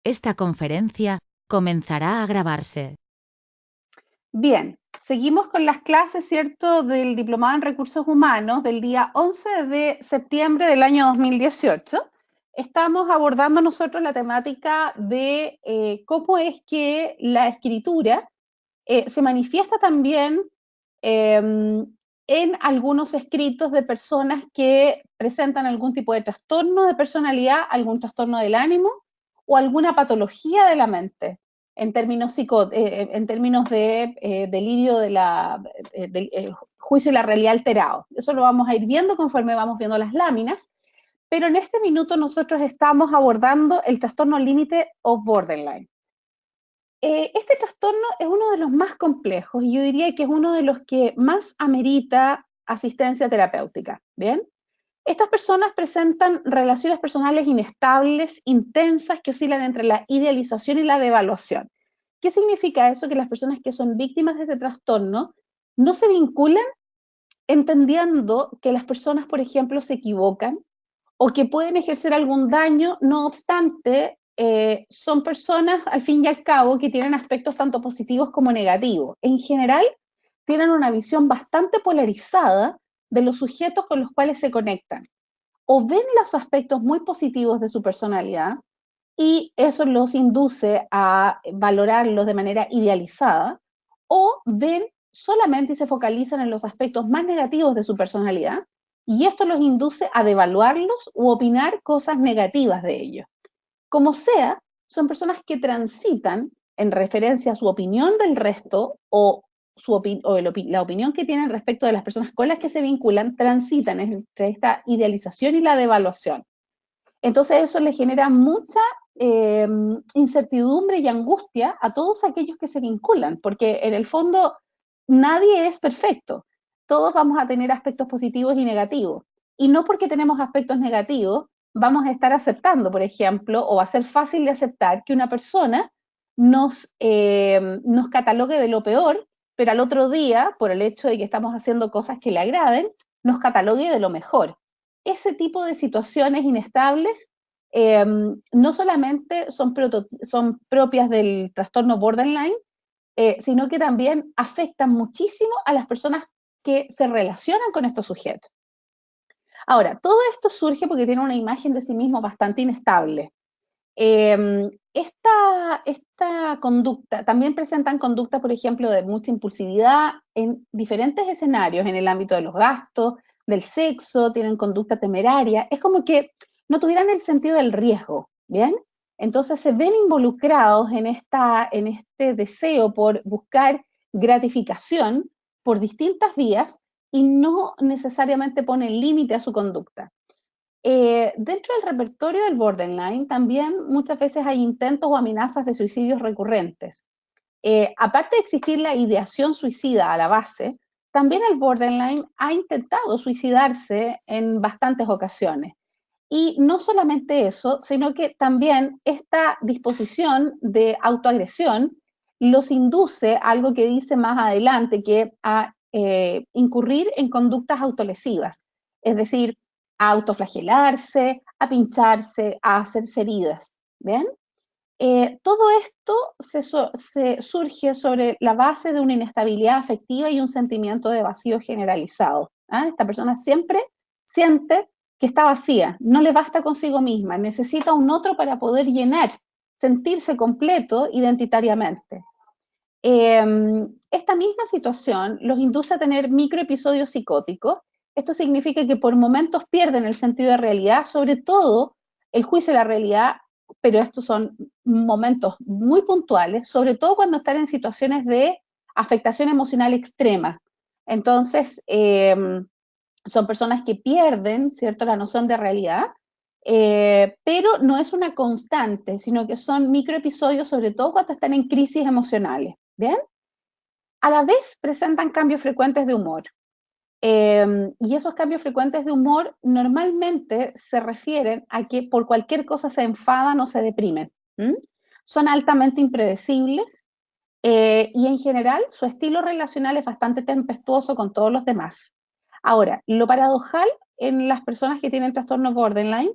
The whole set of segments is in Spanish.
Esta conferencia comenzará a grabarse. Bien, seguimos con las clases, ¿cierto?, del Diplomado en Recursos Humanos del día 11 de septiembre del año 2018. Estamos abordando nosotros la temática de cómo es que la escritura se manifiesta también en algunos escritos de personas que presentan algún tipo de trastorno de personalidad, algún trastorno del ánimo o alguna patología de la mente, en términos, en términos de delirio del juicio de la realidad alterado. Eso lo vamos a ir viendo conforme vamos viendo las láminas, pero en este minuto nosotros estamos abordando el trastorno límite o borderline. Este trastorno es uno de los más complejos y yo diría que es uno de los que más amerita asistencia terapéutica, ¿bien? Estas personas presentan relaciones personales inestables, intensas, que oscilan entre la idealización y la devaluación. ¿Qué significa eso? Que las personas que son víctimas de este trastorno no se vinculan entendiendo que las personas, por ejemplo, se equivocan o que pueden ejercer algún daño, no obstante, son personas, al fin y al cabo, que tienen aspectos tanto positivos como negativos. En general, tienen una visión bastante polarizada de los sujetos con los cuales se conectan. O ven los aspectos muy positivos de su personalidad y eso los induce a valorarlos de manera idealizada, o ven solamente y se focalizan en los aspectos más negativos de su personalidad y esto los induce a devaluarlos u opinar cosas negativas de ellos. Como sea, son personas que transitan en referencia a su opinión del resto o, la opinión que tienen respecto de las personas con las que se vinculan, transitan entre esta idealización y la devaluación. Entonces eso le genera mucha incertidumbre y angustia a todos aquellos que se vinculan, porque en el fondo nadie es perfecto. Todos vamos a tener aspectos positivos y negativos. Y no porque tenemos aspectos negativos, vamos a estar aceptando, por ejemplo, o va a ser fácil de aceptar que una persona nos catalogue de lo peor, pero al otro día, por el hecho de que estamos haciendo cosas que le agraden, nos catalogue de lo mejor. Ese tipo de situaciones inestables no solamente son propias del trastorno borderline, sino que también afectan muchísimo a las personas que se relacionan con estos sujetos. Ahora, todo esto surge porque tienen una imagen de sí mismo bastante inestable. Esta conducta, también presentan conductas, por ejemplo, de mucha impulsividad en diferentes escenarios, en el ámbito de los gastos, del sexo, tienen conducta temeraria, es como que no tuvieran el sentido del riesgo, ¿bien? Entonces se ven involucrados en este deseo por buscar gratificación por distintas vías y no necesariamente ponen límite a su conducta. Dentro del repertorio del borderline también muchas veces hay intentos o amenazas de suicidios recurrentes. Aparte de existir la ideación suicida a la base, también el borderline ha intentado suicidarse en bastantes ocasiones. Y no solamente eso, sino que también esta disposición de autoagresión los induce a algo que dice más adelante, que a incurrir en conductas autolesivas, es decir, a autoflagelarse, a pincharse, a hacerse heridas. ¿Ven? Todo esto se surge sobre la base de una inestabilidad afectiva y un sentimiento de vacío generalizado. ¿Ah? Esta persona siempre siente que está vacía, no le basta consigo misma, necesita un otro para poder llenar, sentirse completo identitariamente. Esta misma situación los induce a tener microepisodios psicóticos. Esto significa que por momentos pierden el sentido de realidad, sobre todo el juicio de la realidad, pero estos son momentos muy puntuales, sobre todo cuando están en situaciones de afectación emocional extrema. Entonces, son personas que pierden, ¿cierto?, la noción de realidad, pero no es una constante, sino que son microepisodios, sobre todo cuando están en crisis emocionales. ¿Bien? A la vez presentan cambios frecuentes de humor. Y esos cambios frecuentes de humor normalmente se refieren a que por cualquier cosa se enfadan o se deprimen. Son altamente impredecibles y en general su estilo relacional es bastante tempestuoso con todos los demás. Ahora, lo paradojal en las personas que tienen trastorno borderline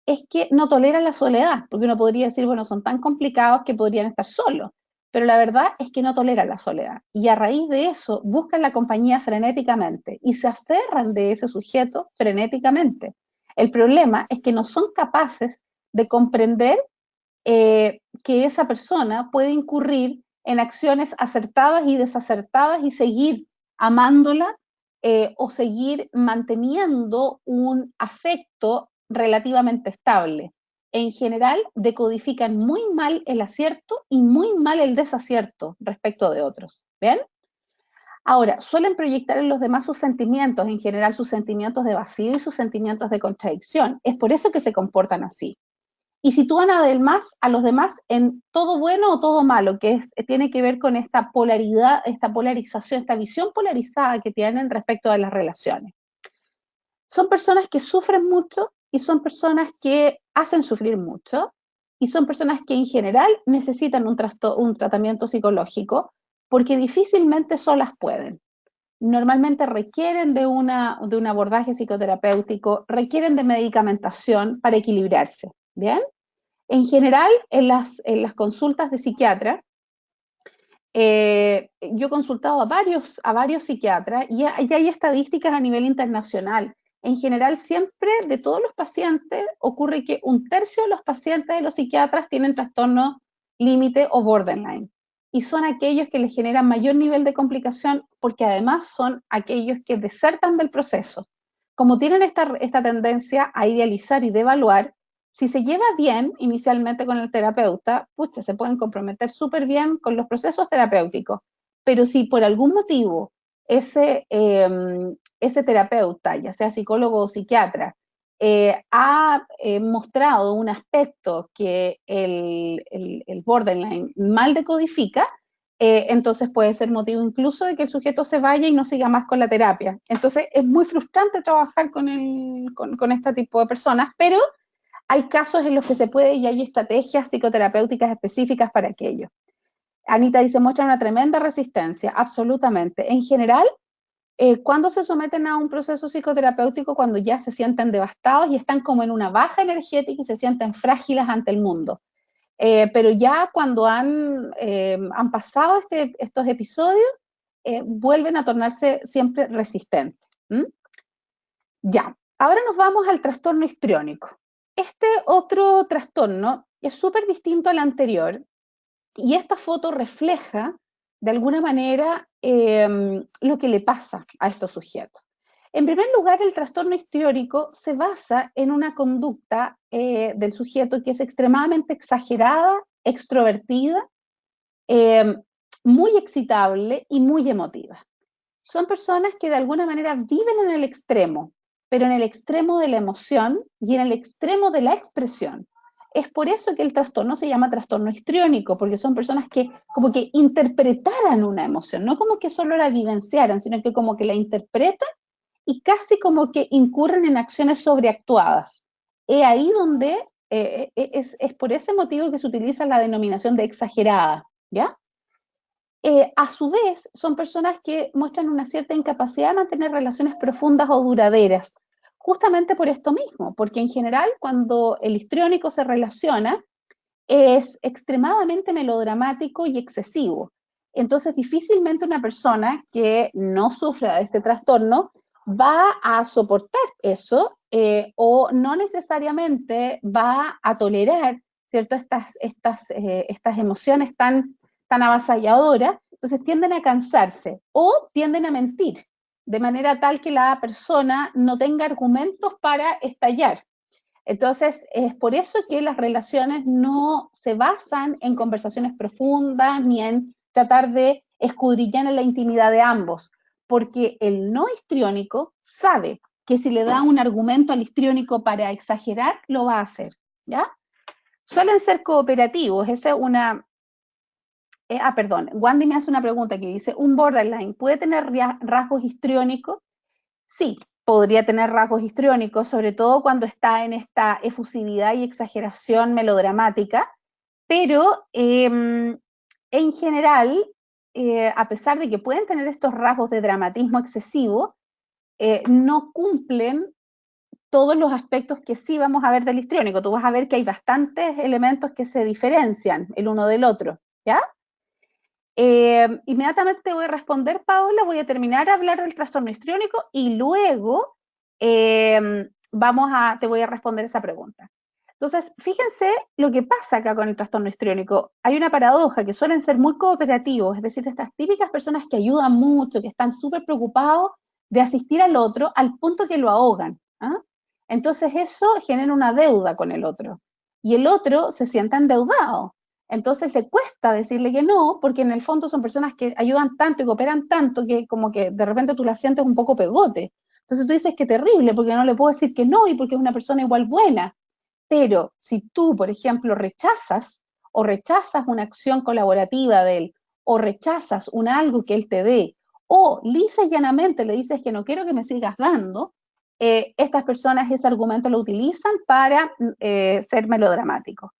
es que no toleran la soledad, porque uno podría decir, bueno, son tan complicados que podrían estar solos, pero la verdad es que no toleran la soledad. Y a raíz de eso buscan la compañía frenéticamente y se aferran de ese sujeto frenéticamente. El problema es que no son capaces de comprender que esa persona puede incurrir en acciones acertadas y desacertadas y seguir amándola o seguir manteniendo un afecto relativamente estable. En general, decodifican muy mal el acierto y muy mal el desacierto respecto de otros. ¿Ven? Ahora, suelen proyectar en los demás sus sentimientos, en general sus sentimientos de vacío y sus sentimientos de contradicción. Es por eso que se comportan así y sitúan además a los demás en todo bueno o todo malo, que tiene que ver con esta polaridad, esta polarización, esta visión polarizada que tienen respecto a las relaciones. Son personas que sufren mucho y son personas que hacen sufrir mucho y son personas que en general necesitan un tratamiento psicológico porque difícilmente solas pueden. Normalmente requieren de un abordaje psicoterapéutico, requieren de medicamentación para equilibrarse. ¿Bien? En general, en las consultas de psiquiatra, yo he consultado a varios psiquiatras y hay estadísticas a nivel internacional. En general, siempre de todos los pacientes ocurre que un tercio de los pacientes de los psiquiatras tienen trastorno límite o borderline. Y son aquellos que les generan mayor nivel de complicación porque además son aquellos que desertan del proceso. Como tienen esta tendencia a idealizar y devaluar, si se lleva bien inicialmente con el terapeuta, pucha, se pueden comprometer súper bien con los procesos terapéuticos, pero si por algún motivo ese terapeuta, ya sea psicólogo o psiquiatra, ha mostrado un aspecto que el borderline mal decodifica, entonces puede ser motivo incluso de que el sujeto se vaya y no siga más con la terapia. Entonces es muy frustrante trabajar con este tipo de personas, pero hay casos en los que se puede y hay estrategias psicoterapéuticas específicas para aquello. Anita dice, muestra una tremenda resistencia, absolutamente. En general, cuando se someten a un proceso psicoterapéutico, cuando ya se sienten devastados y están como en una baja energética y se sienten frágiles ante el mundo. Pero ya cuando han pasado estos episodios, vuelven a tornarse siempre resistentes. ¿Mm? Ya, ahora nos vamos al trastorno histriónico. Este otro trastorno es súper distinto al anterior y esta foto refleja de alguna manera lo que le pasa a estos sujetos. En primer lugar, el trastorno histriónico se basa en una conducta del sujeto que es extremadamente exagerada, extrovertida, eh, muy excitable y muy emotiva. Son personas que de alguna manera viven en el extremo, pero en el extremo de la emoción y en el extremo de la expresión. Es por eso que el trastorno se llama trastorno histriónico, porque son personas que como que interpretaran una emoción, no como que solo la vivenciaran, sino que como que la interpretan y casi como que incurren en acciones sobreactuadas. Es ahí donde es por ese motivo que se utiliza la denominación de exagerada, ¿ya? A su vez, son personas que muestran una cierta incapacidad de mantener relaciones profundas o duraderas, justamente por esto mismo, porque en general cuando el histriónico se relaciona es extremadamente melodramático y excesivo. Entonces, difícilmente una persona que no sufra de este trastorno va a soportar eso o no necesariamente va a tolerar, ¿cierto? Estas emociones tan avasalladoras, entonces tienden a cansarse o tienden a mentir, de manera tal que la persona no tenga argumentos para estallar. Entonces, es por eso que las relaciones no se basan en conversaciones profundas ni en tratar de escudriñar en la intimidad de ambos, porque el no histriónico sabe que si le da un argumento al histriónico para exagerar, lo va a hacer, ¿ya? Suelen ser cooperativos, esa es una... perdón, Wandy me hace una pregunta que dice, ¿un borderline puede tener rasgos histriónicos? Sí, podría tener rasgos histriónicos, sobre todo cuando está en esta efusividad y exageración melodramática, pero en general, a pesar de que pueden tener estos rasgos de dramatismo excesivo, no cumplen todos los aspectos que sí vamos a ver del histriónico. Tú vas a ver que hay bastantes elementos que se diferencian el uno del otro, ¿ya? Inmediatamente te voy a responder, Paola, voy a terminar a hablar del trastorno histriónico y luego te voy a responder esa pregunta. Entonces, fíjense lo que pasa acá con el trastorno histriónico. Hay una paradoja que suelen ser muy cooperativos, es decir, estas típicas personas que ayudan mucho, que están súper preocupados de asistir al otro al punto que lo ahogan. ¿Ah? Entonces eso genera una deuda con el otro y el otro se siente endeudado. Entonces le cuesta decirle que no, porque en el fondo son personas que ayudan tanto y cooperan tanto que como que de repente tú la sientes un poco pegote. Entonces tú dices que terrible porque no le puedo decir que no y porque es una persona igual buena. Pero si tú, por ejemplo, rechazas una acción colaborativa de él, o rechazas algo que él te dé, o lisa y llanamente le dices que no quiero que me sigas dando, estas personas ese argumento lo utilizan para ser melodramáticos.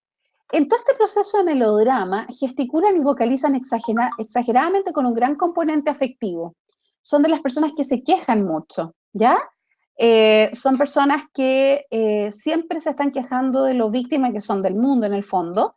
En todo este proceso de melodrama, gesticulan y vocalizan exageradamente con un gran componente afectivo. Son de las personas que se quejan mucho, ¿ya? Son personas que siempre se están quejando de lo víctimas que son del mundo en el fondo.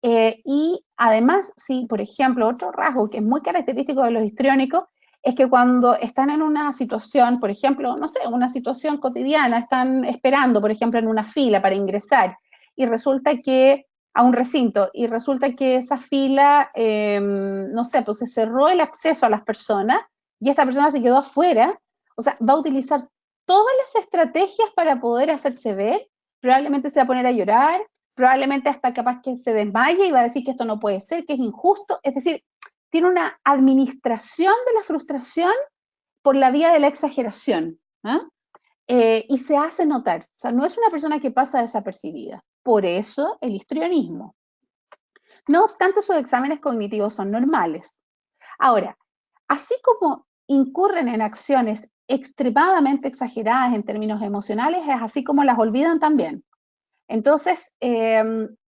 Y además, sí, por ejemplo, otro rasgo que es muy característico de los histriónicos es que cuando están en una situación, por ejemplo, no sé, una situación cotidiana, están esperando, por ejemplo, en una fila para ingresar y resulta que a un recinto y resulta que esa fila, no sé, pues se cerró el acceso a las personas y esta persona se quedó afuera, o sea, va a utilizar todas las estrategias para poder hacerse ver, probablemente se va a poner a llorar, probablemente hasta capaz que se desmaye y va a decir que esto no puede ser, que es injusto, es decir, tiene una administración de la frustración por la vía de la exageración, ¿eh? Y se hace notar, o sea, no es una persona que pasa desapercibida, por eso el histrionismo. No obstante, sus exámenes cognitivos son normales. Ahora, así como incurren en acciones extremadamente exageradas en términos emocionales, es así como las olvidan también. Entonces,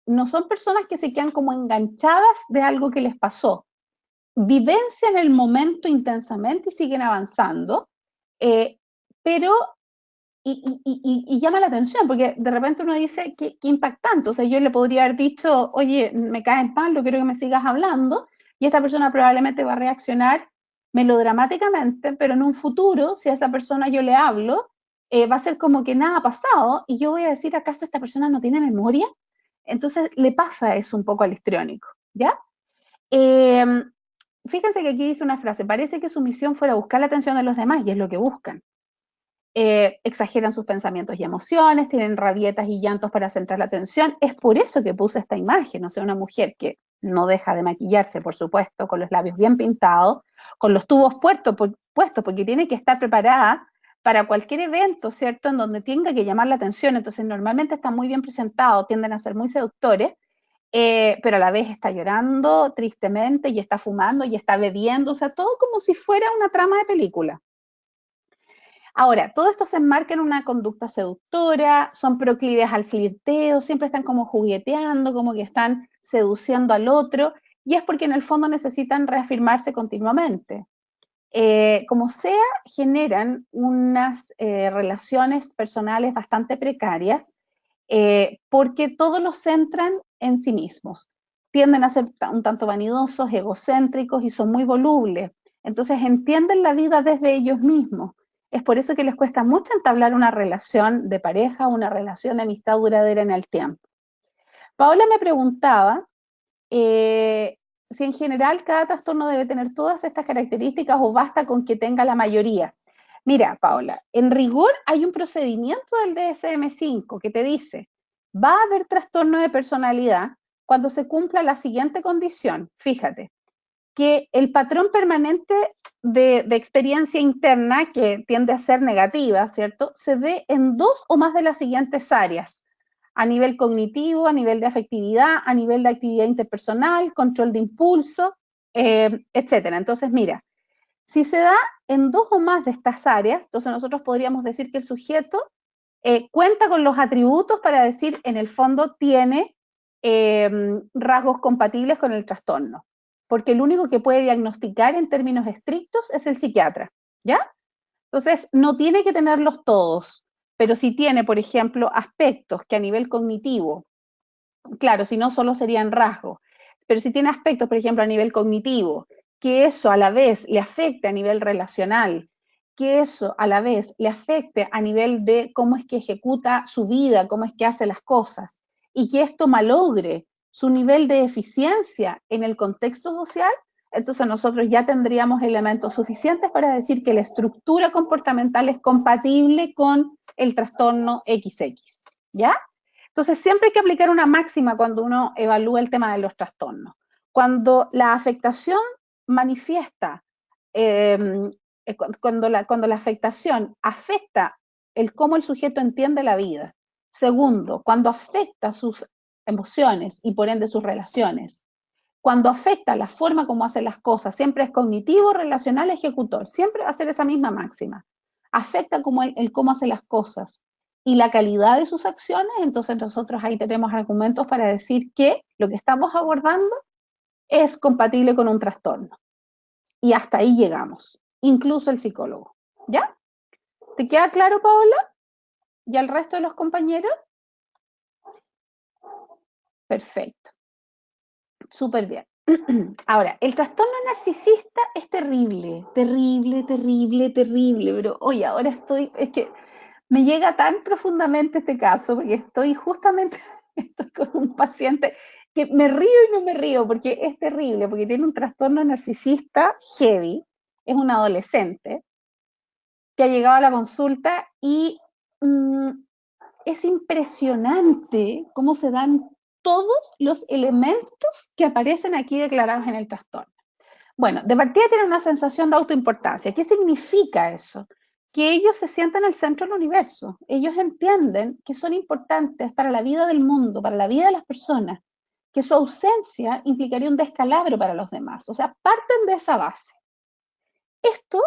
no son personas que se quedan como enganchadas de algo que les pasó. Vivencian el momento intensamente y siguen avanzando, pero y llama la atención, porque de repente uno dice, qué impactante, o sea, yo le podría haber dicho, oye, me caes mal, no quiero que me sigas hablando, y esta persona probablemente va a reaccionar melodramáticamente, pero en un futuro, si a esa persona yo le hablo, va a ser como que nada ha pasado, y yo voy a decir, ¿acaso esta persona no tiene memoria? Entonces le pasa eso un poco al histriónico, ¿ya? Eh, Fíjense que aquí dice una frase, parece que su misión fuera buscar la atención de los demás, y es lo que buscan. Exageran sus pensamientos y emociones, tienen rabietas y llantos para centrar la atención. Es por eso que puse esta imagen, o sea, una mujer que no deja de maquillarse, por supuesto, con los labios bien pintados, con los tubos puestos, porque tiene que estar preparada para cualquier evento, ¿cierto?, en donde tenga que llamar la atención. Entonces, normalmente están muy bien presentados, tienden a ser muy seductores, pero a la vez está llorando tristemente y está fumando y está bebiendo, o sea, todo como si fuera una trama de película. Ahora, todo esto se enmarca en una conducta seductora, son proclives al flirteo, siempre están como jugueteando, como que están seduciendo al otro, y es porque en el fondo necesitan reafirmarse continuamente. Como sea, generan unas relaciones personales bastante precarias, porque todos los centran en sí mismos. Tienden a ser un tanto vanidosos, egocéntricos y son muy volubles. Entonces entienden la vida desde ellos mismos. Es por eso que les cuesta mucho entablar una relación de pareja, una relación de amistad duradera en el tiempo. Paola me preguntaba si en general cada trastorno debe tener todas estas características o basta con que tenga la mayoría. Mira, Paola, en rigor hay un procedimiento del DSM-5 que te dice, va a haber trastorno de personalidad cuando se cumpla la siguiente condición. Fíjate, que el patrón permanente de experiencia interna, que tiende a ser negativa, ¿cierto?, se dé en dos o más de las siguientes áreas: a nivel cognitivo, a nivel de afectividad, a nivel de actividad interpersonal, control de impulso, etcétera. Entonces, mira, si se da en dos o más de estas áreas, entonces nosotros podríamos decir que el sujeto cuenta con los atributos para decir, en el fondo, tiene rasgos compatibles con el trastorno, porque el único que puede diagnosticar en términos estrictos es el psiquiatra, ¿ya? Entonces, no tiene que tenerlos todos, Pero si tiene, por ejemplo, aspectos que a nivel cognitivo, claro, si no solo serían rasgos, pero si tiene aspectos, por ejemplo, a nivel cognitivo, que eso a la vez le afecte a nivel relacional, que eso a la vez le afecte a nivel de cómo es que ejecuta su vida, cómo es que hace las cosas, y que esto malogre su nivel de eficiencia en el contexto social, entonces nosotros ya tendríamos elementos suficientes para decir que la estructura comportamental es compatible con el trastorno XX, ¿ya? Entonces, siempre hay que aplicar una máxima cuando uno evalúa el tema de los trastornos. Cuando la afectación manifiesta, eh, cuando la afectación afecta el cómo el sujeto entiende la vida. Segundo, cuando afecta sus emociones y por ende sus relaciones. Cuando afecta la forma como hace las cosas, siempre es cognitivo, relacional, ejecutor. Siempre va a ser esa misma máxima. Afecta como el cómo hace las cosas y la calidad de sus acciones, entonces nosotros ahí tenemos argumentos para decir que lo que estamos abordando es compatible con un trastorno. Y hasta ahí llegamos, incluso el psicólogo. ¿Ya? ¿Te queda claro, Paola? ¿Y al resto de los compañeros? Perfecto. Súper bien. Ahora, el trastorno narcisista es terrible, terrible, terrible, terrible, pero oye, ahora es que me llega tan profundamente este caso, porque estoy justamente estoy con un paciente que me río y no me río, porque es terrible, porque tiene un trastorno narcisista heavy, es un adolescente que ha llegado a la consulta y mmm, es impresionante cómo se dan todos los elementos que aparecen aquí declarados en el trastorno. Bueno, de partida tienen una sensación de autoimportancia. ¿Qué significa eso? Que ellos se sienten el centro del universo. Ellos entienden que son importantes para la vida del mundo, para la vida de las personas, que su ausencia implicaría un descalabro para los demás. O sea, parten de esa base. Esto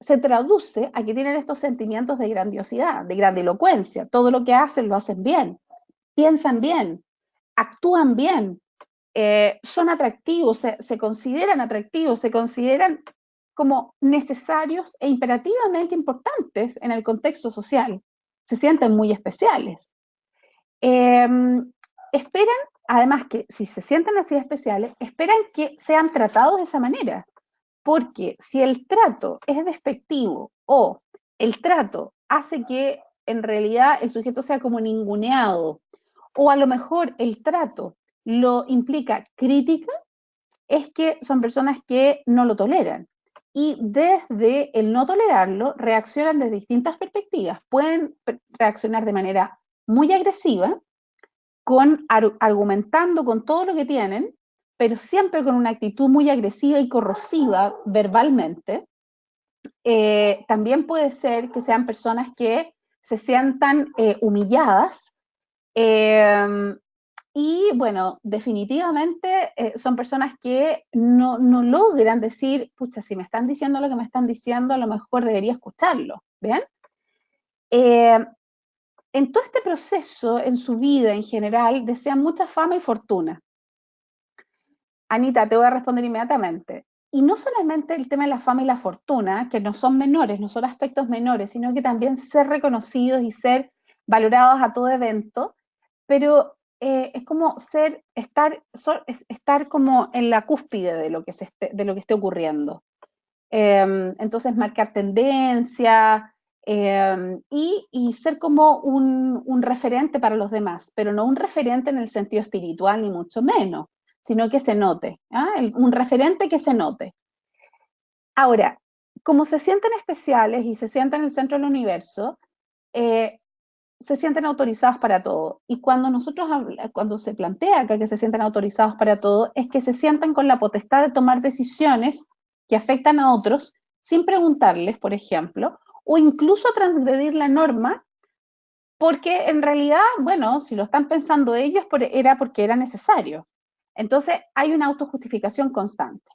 se traduce a que tienen estos sentimientos de grandiosidad, de grandilocuencia. Todo lo que hacen lo hacen bien, piensan bien, actúan bien, son atractivos, se consideran atractivos, se consideran como necesarios e imperativamente importantes en el contexto social. Se sienten muy especiales. Eh, esperan, además que si se sienten así especiales, esperan que sean tratados de esa manera. Porque si el trato es despectivo o el trato hace que en realidad el sujeto sea como ninguneado, o a lo mejor el trato lo implica crítica, es que son personas que no lo toleran. Y desde el no tolerarlo, reaccionan desde distintas perspectivas. Pueden reaccionar de manera muy agresiva, argumentando con todo lo que tienen, pero siempre con una actitud muy agresiva y corrosiva verbalmente. También puede ser que sean personas que se sientan humilladas, y bueno, definitivamente son personas que no logran decir, pucha, si me están diciendo lo que me están diciendo, a lo mejor debería escucharlo, ¿bien? En todo este proceso, en su vida en general, desean mucha fama y fortuna. Anita, te voy a responder inmediatamente. Y no solamente el tema de la fama y la fortuna, que no son menores, no son aspectos menores, sino que también ser reconocidos y ser valorados a todo evento, pero es como estar como en la cúspide de lo que, de lo que esté ocurriendo. Entonces, marcar tendencia y ser como un referente para los demás, pero no un referente en el sentido espiritual, ni mucho menos, sino que se note, un referente que se note. Ahora, como se sienten especiales y se sienten en el centro del universo, se sienten autorizados para todo. Y cuando se plantea acá que se sienten autorizados para todo, es que se sientan con la potestad de tomar decisiones que afectan a otros sin preguntarles, por ejemplo, o incluso transgredir la norma, porque en realidad, bueno, si lo están pensando ellos, era porque era necesario. Entonces, hay una autojustificación constante.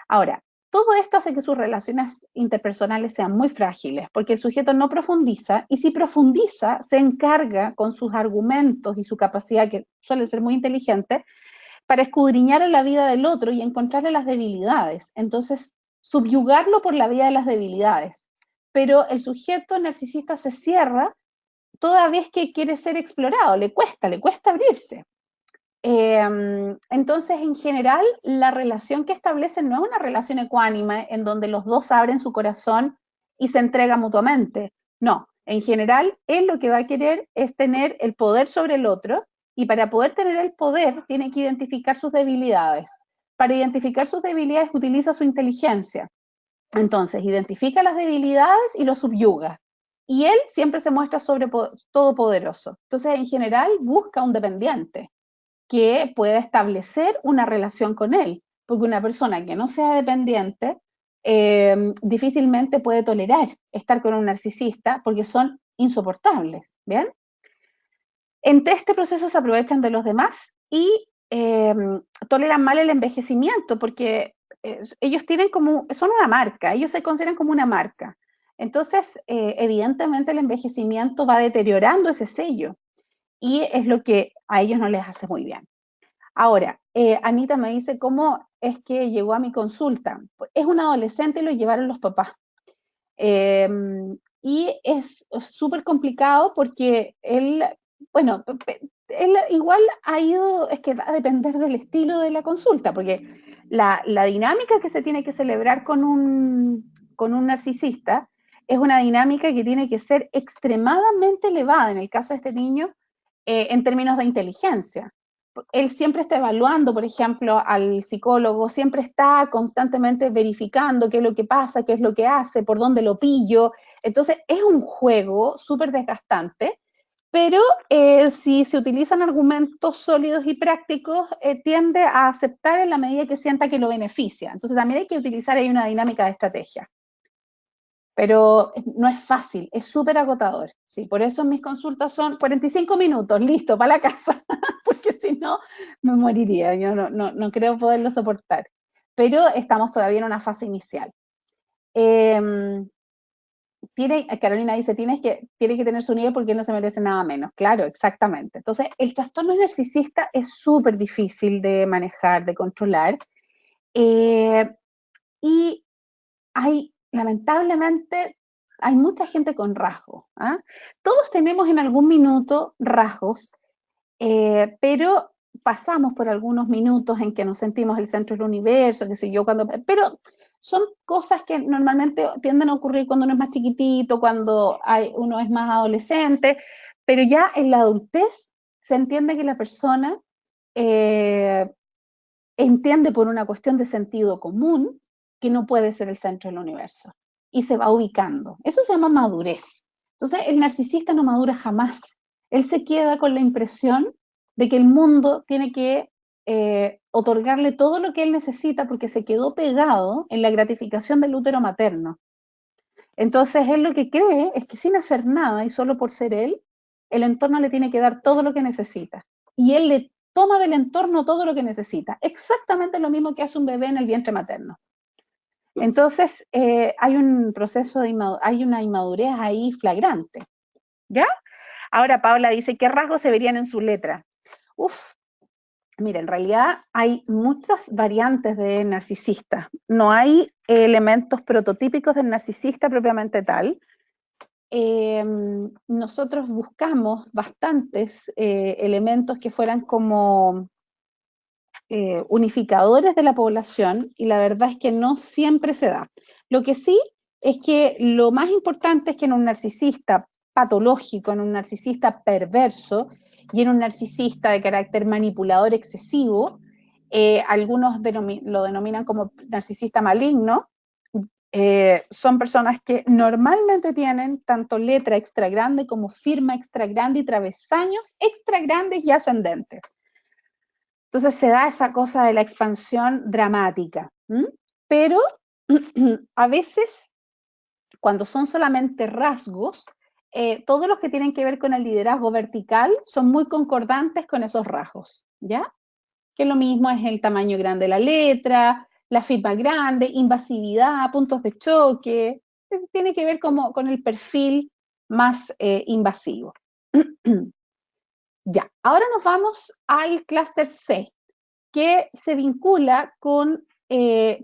Ahora, todo esto hace que sus relaciones interpersonales sean muy frágiles, porque el sujeto no profundiza, y si profundiza, se encarga con sus argumentos y su capacidad, que suele ser muy inteligente, para escudriñar en la vida del otro y encontrarle las debilidades. Entonces, subyugarlo por la vía de las debilidades. Pero el sujeto narcisista se cierra todavía es que quiere ser explorado, le cuesta abrirse. Entonces, en general, la relación que establecen no es una relación ecuánime en donde los dos abren su corazón y se entregan mutuamente. No, en general, él lo que va a querer es tener el poder sobre el otro, y para poder tener el poder tiene que identificar sus debilidades. Para identificar sus debilidades utiliza su inteligencia. Entonces, identifica las debilidades y lo subyuga. Y él siempre se muestra todopoderoso. Entonces, en general, busca un dependiente que pueda establecer una relación con él, porque una persona que no sea dependiente difícilmente puede tolerar estar con un narcisista porque son insoportables, ¿bien? En este proceso se aprovechan de los demás y toleran mal el envejecimiento porque ellos tienen son una marca, ellos se consideran como una marca. Entonces, evidentemente el envejecimiento va deteriorando ese sello y es lo que a ellos no les hace muy bien. Ahora, Anita me dice cómo es que llegó a mi consulta. Es un adolescente y lo llevaron los papás. Y es súper complicado porque él, bueno, él igual ha ido, es que va a depender del estilo de la consulta, porque la dinámica que se tiene que celebrar con un narcisista es una dinámica que tiene que ser extremadamente elevada en el caso de este niño, en términos de inteligencia. Él siempre está evaluando, por ejemplo, al psicólogo, siempre está constantemente verificando qué es lo que pasa, qué es lo que hace, por dónde lo pillo. Entonces, es un juego súper desgastante, pero si se utilizan argumentos sólidos y prácticos, tiende a aceptar en la medida que sienta que lo beneficia. Entonces, también hay que utilizar ahí una dinámica de estrategia. Pero no es fácil, es súper agotador. Sí, por eso mis consultas son 45 minutos, listo, para la casa, porque si no me moriría, yo no creo poderlo soportar. Pero estamos todavía en una fase inicial. Carolina dice, tiene que tener su nivel porque él no se merece nada menos. Claro, exactamente. Entonces, el trastorno narcisista es súper difícil de manejar, de controlar. Y lamentablemente, hay mucha gente con rasgos. ¿Ah? Todos tenemos en algún minuto rasgos, pero pasamos por algunos minutos en que nos sentimos el centro del universo, qué sé yo, pero son cosas que normalmente tienden a ocurrir cuando uno es más chiquitito, cuando uno es más adolescente, pero ya en la adultez se entiende que la persona entiende por una cuestión de sentido común que no puede ser el centro del universo y se va ubicando. Eso se llama madurez. Entonces, el narcisista no madura jamás. Él se queda con la impresión de que el mundo tiene que otorgarle todo lo que él necesita porque se quedó pegado en la gratificación del útero materno. Entonces, él lo que cree es que sin hacer nada y solo por ser él, el entorno le tiene que dar todo lo que necesita. Y él le toma del entorno todo lo que necesita. Exactamente lo mismo que hace un bebé en el vientre materno. Entonces, hay un proceso hay una inmadurez ahí flagrante. ¿Ya? Ahora Paula dice, ¿qué rasgos se verían en su letra? Uf, mira, en realidad hay muchas variantes de narcisista. No hay elementos prototípicos del narcisista propiamente tal. Nosotros buscamos bastantes elementos que fueran como unificadores de la población y la verdad es que no siempre se da. Lo que sí es que lo más importante es que en un narcisista patológico, en un narcisista perverso y en un narcisista de carácter manipulador excesivo, algunos lo denominan como narcisista maligno, son personas que normalmente tienen tanto letra extra grande como firma extra grande y travesaños extra grandes y ascendentes. Entonces se da esa cosa de la expansión dramática. Pero a veces, cuando son solamente rasgos, todos los que tienen que ver con el liderazgo vertical son muy concordantes con esos rasgos, ¿ya? Que lo mismo es el tamaño grande de la letra, la firma grande, invasividad, puntos de choque. Eso tiene que ver con el perfil más invasivo. Ya, ahora nos vamos al clúster C, que se vincula con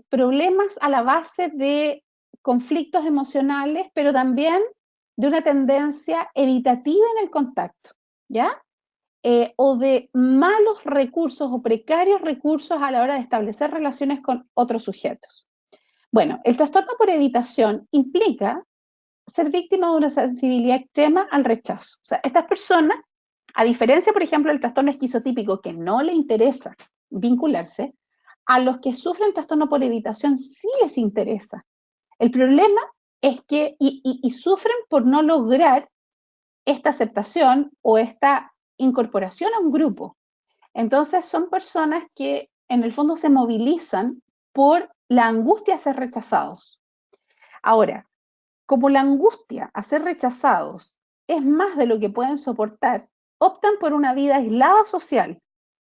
problemas a la base de conflictos emocionales, pero también de una tendencia evitativa en el contacto, ¿ya? O de malos recursos o precarios recursos a la hora de establecer relaciones con otros sujetos. Bueno, el trastorno por evitación implica ser víctima de una sensibilidad extrema al rechazo. O sea, estas personas, a diferencia, por ejemplo, del trastorno esquizotípico, que no le interesa vincularse, a los que sufren trastorno por evitación sí les interesa. El problema es que, y sufren por no lograr esta aceptación o esta incorporación a un grupo. Entonces son personas que en el fondo se movilizan por la angustia a ser rechazados. Ahora, como la angustia a ser rechazados es más de lo que pueden soportar, optan por una vida aislada social,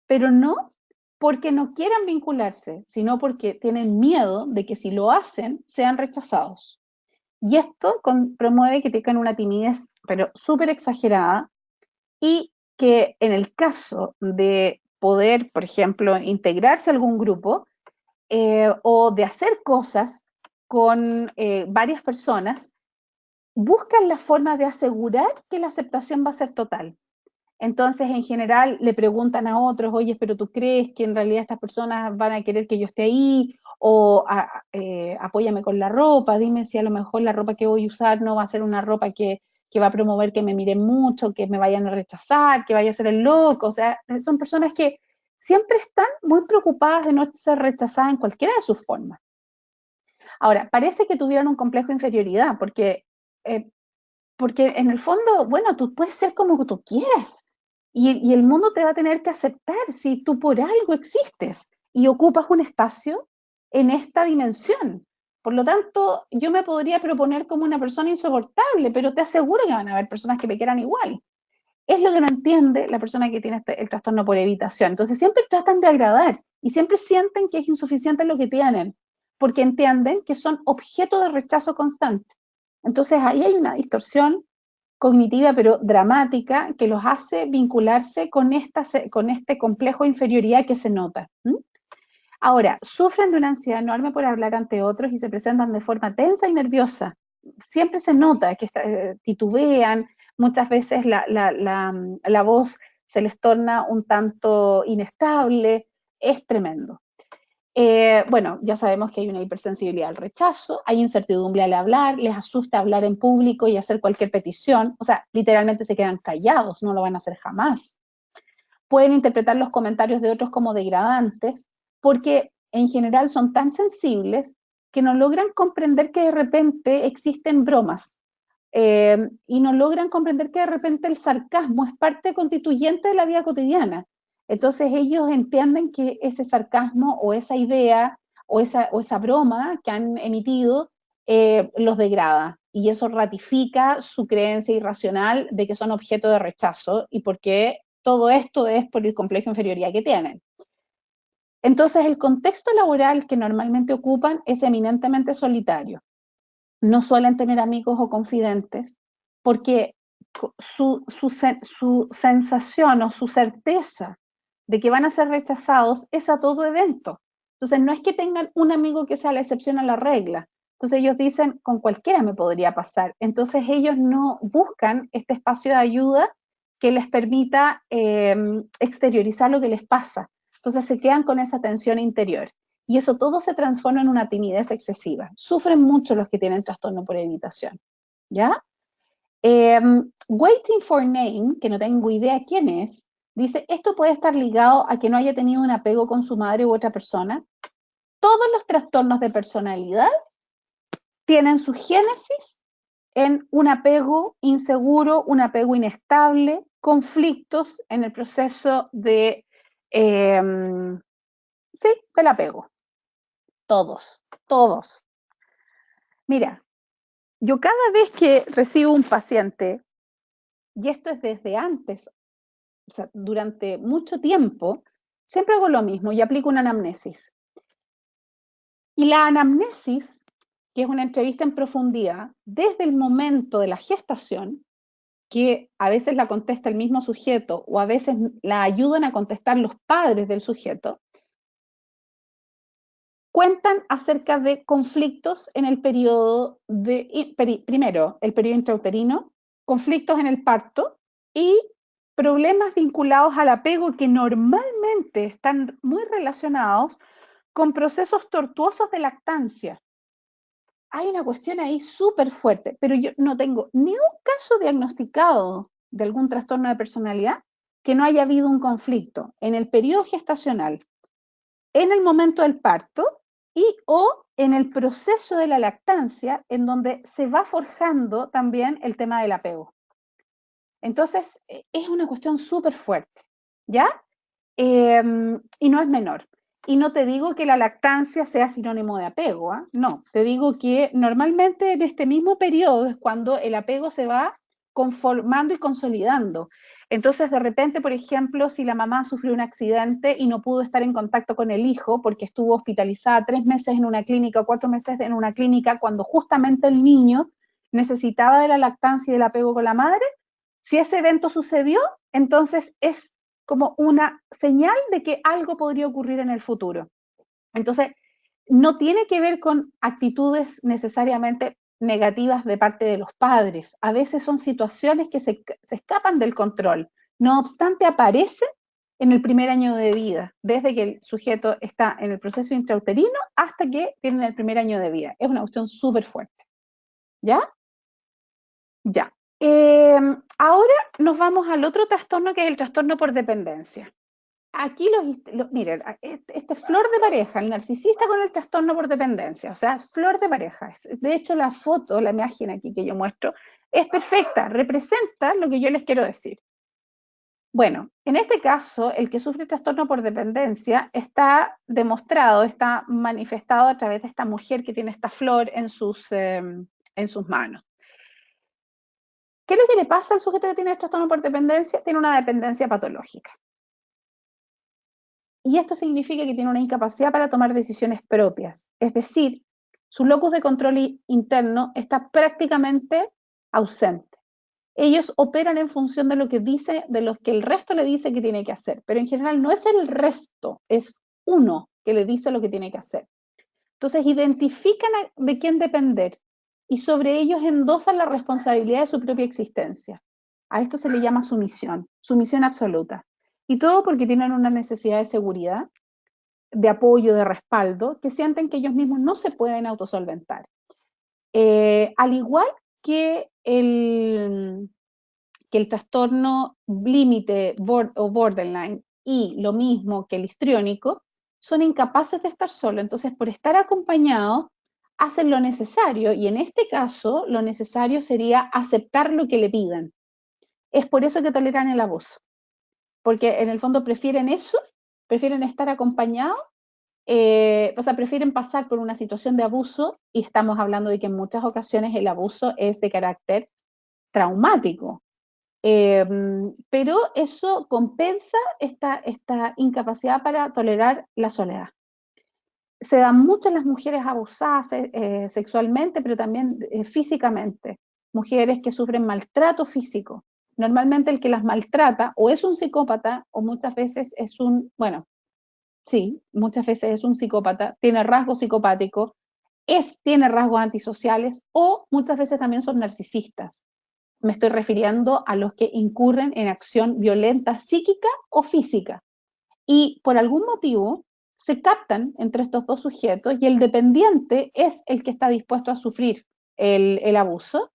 pero no porque no quieran vincularse, sino porque tienen miedo de que si lo hacen sean rechazados. Y esto promueve que tengan una timidez, pero súper exagerada, y que en el caso de poder, por ejemplo, integrarse a algún grupo o de hacer cosas con varias personas, buscan la forma de asegurar que la aceptación va a ser total. Entonces, en general, le preguntan a otros, oye, pero ¿tú crees que en realidad estas personas van a querer que yo esté ahí? O apóyame con la ropa, dime si a lo mejor la ropa que voy a usar no va a ser una ropa que va a promover que me miren mucho, que me vayan a rechazar, que vaya a ser el loco. O sea, son personas que siempre están muy preocupadas de no ser rechazadas en cualquiera de sus formas. Ahora, parece que tuvieran un complejo de inferioridad, eh, porque en el fondo, bueno, tú puedes ser como tú quieras y el mundo te va a tener que aceptar si tú por algo existes y ocupas un espacio en esta dimensión. Por lo tanto, yo me podría proponer como una persona insoportable, pero te aseguro que van a haber personas que me quieran igual. Es lo que no entiende la persona que tiene el trastorno por evitación. Entonces siempre tratan de agradar y siempre sienten que es insuficiente lo que tienen, porque entienden que son objeto de rechazo constante. Entonces ahí hay una distorsión cognitiva, pero dramática, que los hace vincularse con este complejo de inferioridad que se nota. Ahora, sufren de una ansiedad enorme por hablar ante otros y se presentan de forma tensa y nerviosa. Siempre se nota que titubean, muchas veces la voz se les torna un tanto inestable, es tremendo. Bueno, ya sabemos que hay una hipersensibilidad al rechazo, hay incertidumbre al hablar, les asusta hablar en público y hacer cualquier petición, o sea, literalmente se quedan callados, no lo van a hacer jamás. Pueden interpretar los comentarios de otros como degradantes, porque en general son tan sensibles que no logran comprender que de repente existen bromas y no logran comprender que de repente el sarcasmo es parte constituyente de la vida cotidiana. Entonces ellos entienden que ese sarcasmo o esa idea o esa broma que han emitido los degrada y eso ratifica su creencia irracional de que son objeto de rechazo y porque todo esto es por el complejo de inferioridad que tienen. Entonces el contexto laboral que normalmente ocupan es eminentemente solitario. No suelen tener amigos o confidentes porque su sensación o su certeza de que van a ser rechazados es a todo evento. Entonces no es que tengan un amigo que sea la excepción a la regla. Entonces ellos dicen, con cualquiera me podría pasar. Entonces ellos no buscan este espacio de ayuda que les permita exteriorizar lo que les pasa. Entonces se quedan con esa tensión interior. Y eso todo se transforma en una timidez excesiva. Sufren mucho los que tienen trastorno por evitación. ¿Ya? Waiting for Name, que no tengo idea quién es, dice, esto puede estar ligado a que no haya tenido un apego con su madre u otra persona. Todos los trastornos de personalidad tienen su génesis en un apego inseguro, un apego inestable, conflictos en el proceso de, sí, del apego. Todos, todos. Mira, yo cada vez que recibo un paciente, y esto es desde antes, o sea, durante mucho tiempo, siempre hago lo mismo y aplico una anamnesis. Y la anamnesis, que es una entrevista en profundidad, desde el momento de la gestación, que a veces la contesta el mismo sujeto o a veces la ayudan a contestar los padres del sujeto, cuentan acerca de conflictos en el periodo primero, el periodo intrauterino, conflictos en el parto y problemas vinculados al apego que normalmente están muy relacionados con procesos tortuosos de lactancia. Hay una cuestión ahí súper fuerte, pero yo no tengo ni un caso diagnosticado de algún trastorno de personalidad que no haya habido un conflicto en el periodo gestacional, en el momento del parto y o en el proceso de la lactancia, en donde se va forjando también el tema del apego. Entonces, es una cuestión súper fuerte, ¿ya? Y no es menor. Y no te digo que la lactancia sea sinónimo de apego, ¿eh? No, te digo que normalmente en este mismo periodo es cuando el apego se va conformando y consolidando. Entonces, de repente, por ejemplo, si la mamá sufrió un accidente y no pudo estar en contacto con el hijo porque estuvo hospitalizada 3 meses en una clínica o 4 meses en una clínica, cuando justamente el niño necesitaba de la lactancia y del apego con la madre, si ese evento sucedió, entonces es como una señal de que algo podría ocurrir en el futuro. Entonces, no tiene que ver con actitudes necesariamente negativas de parte de los padres. A veces son situaciones que se escapan del control. No obstante, aparecen en el primer año de vida, desde que el sujeto está en el proceso intrauterino hasta que tiene el primer año de vida. Es una cuestión súper fuerte. ¿Ya? Ya. Ahora nos vamos al otro trastorno, que es el trastorno por dependencia. Aquí miren, este es flor de pareja, el narcisista con el trastorno por dependencia, o sea, es flor de pareja. De hecho, la foto, la imagen aquí que yo muestro, es perfecta, representa lo que yo les quiero decir. Bueno, en este caso, el que sufre trastorno por dependencia está demostrado, está manifestado a través de esta mujer que tiene esta flor en sus manos. ¿Qué es lo que le pasa al sujeto que tiene el trastorno por dependencia? Tiene una dependencia patológica. Y esto significa que tiene una incapacidad para tomar decisiones propias. Es decir, su locus de control interno está prácticamente ausente. Ellos operan en función de lo que dice, de lo que el resto le dice que tiene que hacer, pero en general no es el resto, es uno que le dice lo que tiene que hacer. Entonces identifican de quién depender y sobre ellos endosan la responsabilidad de su propia existencia. A esto se le llama sumisión absoluta. Y todo porque tienen una necesidad de seguridad, de apoyo, de respaldo, que sienten que ellos mismos no se pueden autosolventar. Al igual que el trastorno límite o borderline y lo mismo que el histriónico, son incapaces de estar solos. Entonces, por estar acompañados, hacen lo necesario y en este caso, lo necesario sería aceptar lo que le pidan. Es por eso que toleran el abuso, porque en el fondo prefieren eso, prefieren estar acompañados, o sea, prefieren pasar por una situación de abuso, y estamos hablando de que en muchas ocasiones el abuso es de carácter traumático. Pero eso compensa esta incapacidad para tolerar la soledad. Se dan mucho las mujeres abusadas sexualmente, pero también físicamente. Mujeres que sufren maltrato físico. Normalmente el que las maltrata o es un psicópata o muchas veces es muchas veces es un psicópata, tiene rasgos psicopáticos, tiene rasgos antisociales o muchas veces también son narcisistas. Me estoy refiriendo a los que incurren en acción violenta psíquica o física. Y por algún motivo se captan entre estos dos sujetos y el dependiente es el que está dispuesto a sufrir el abuso.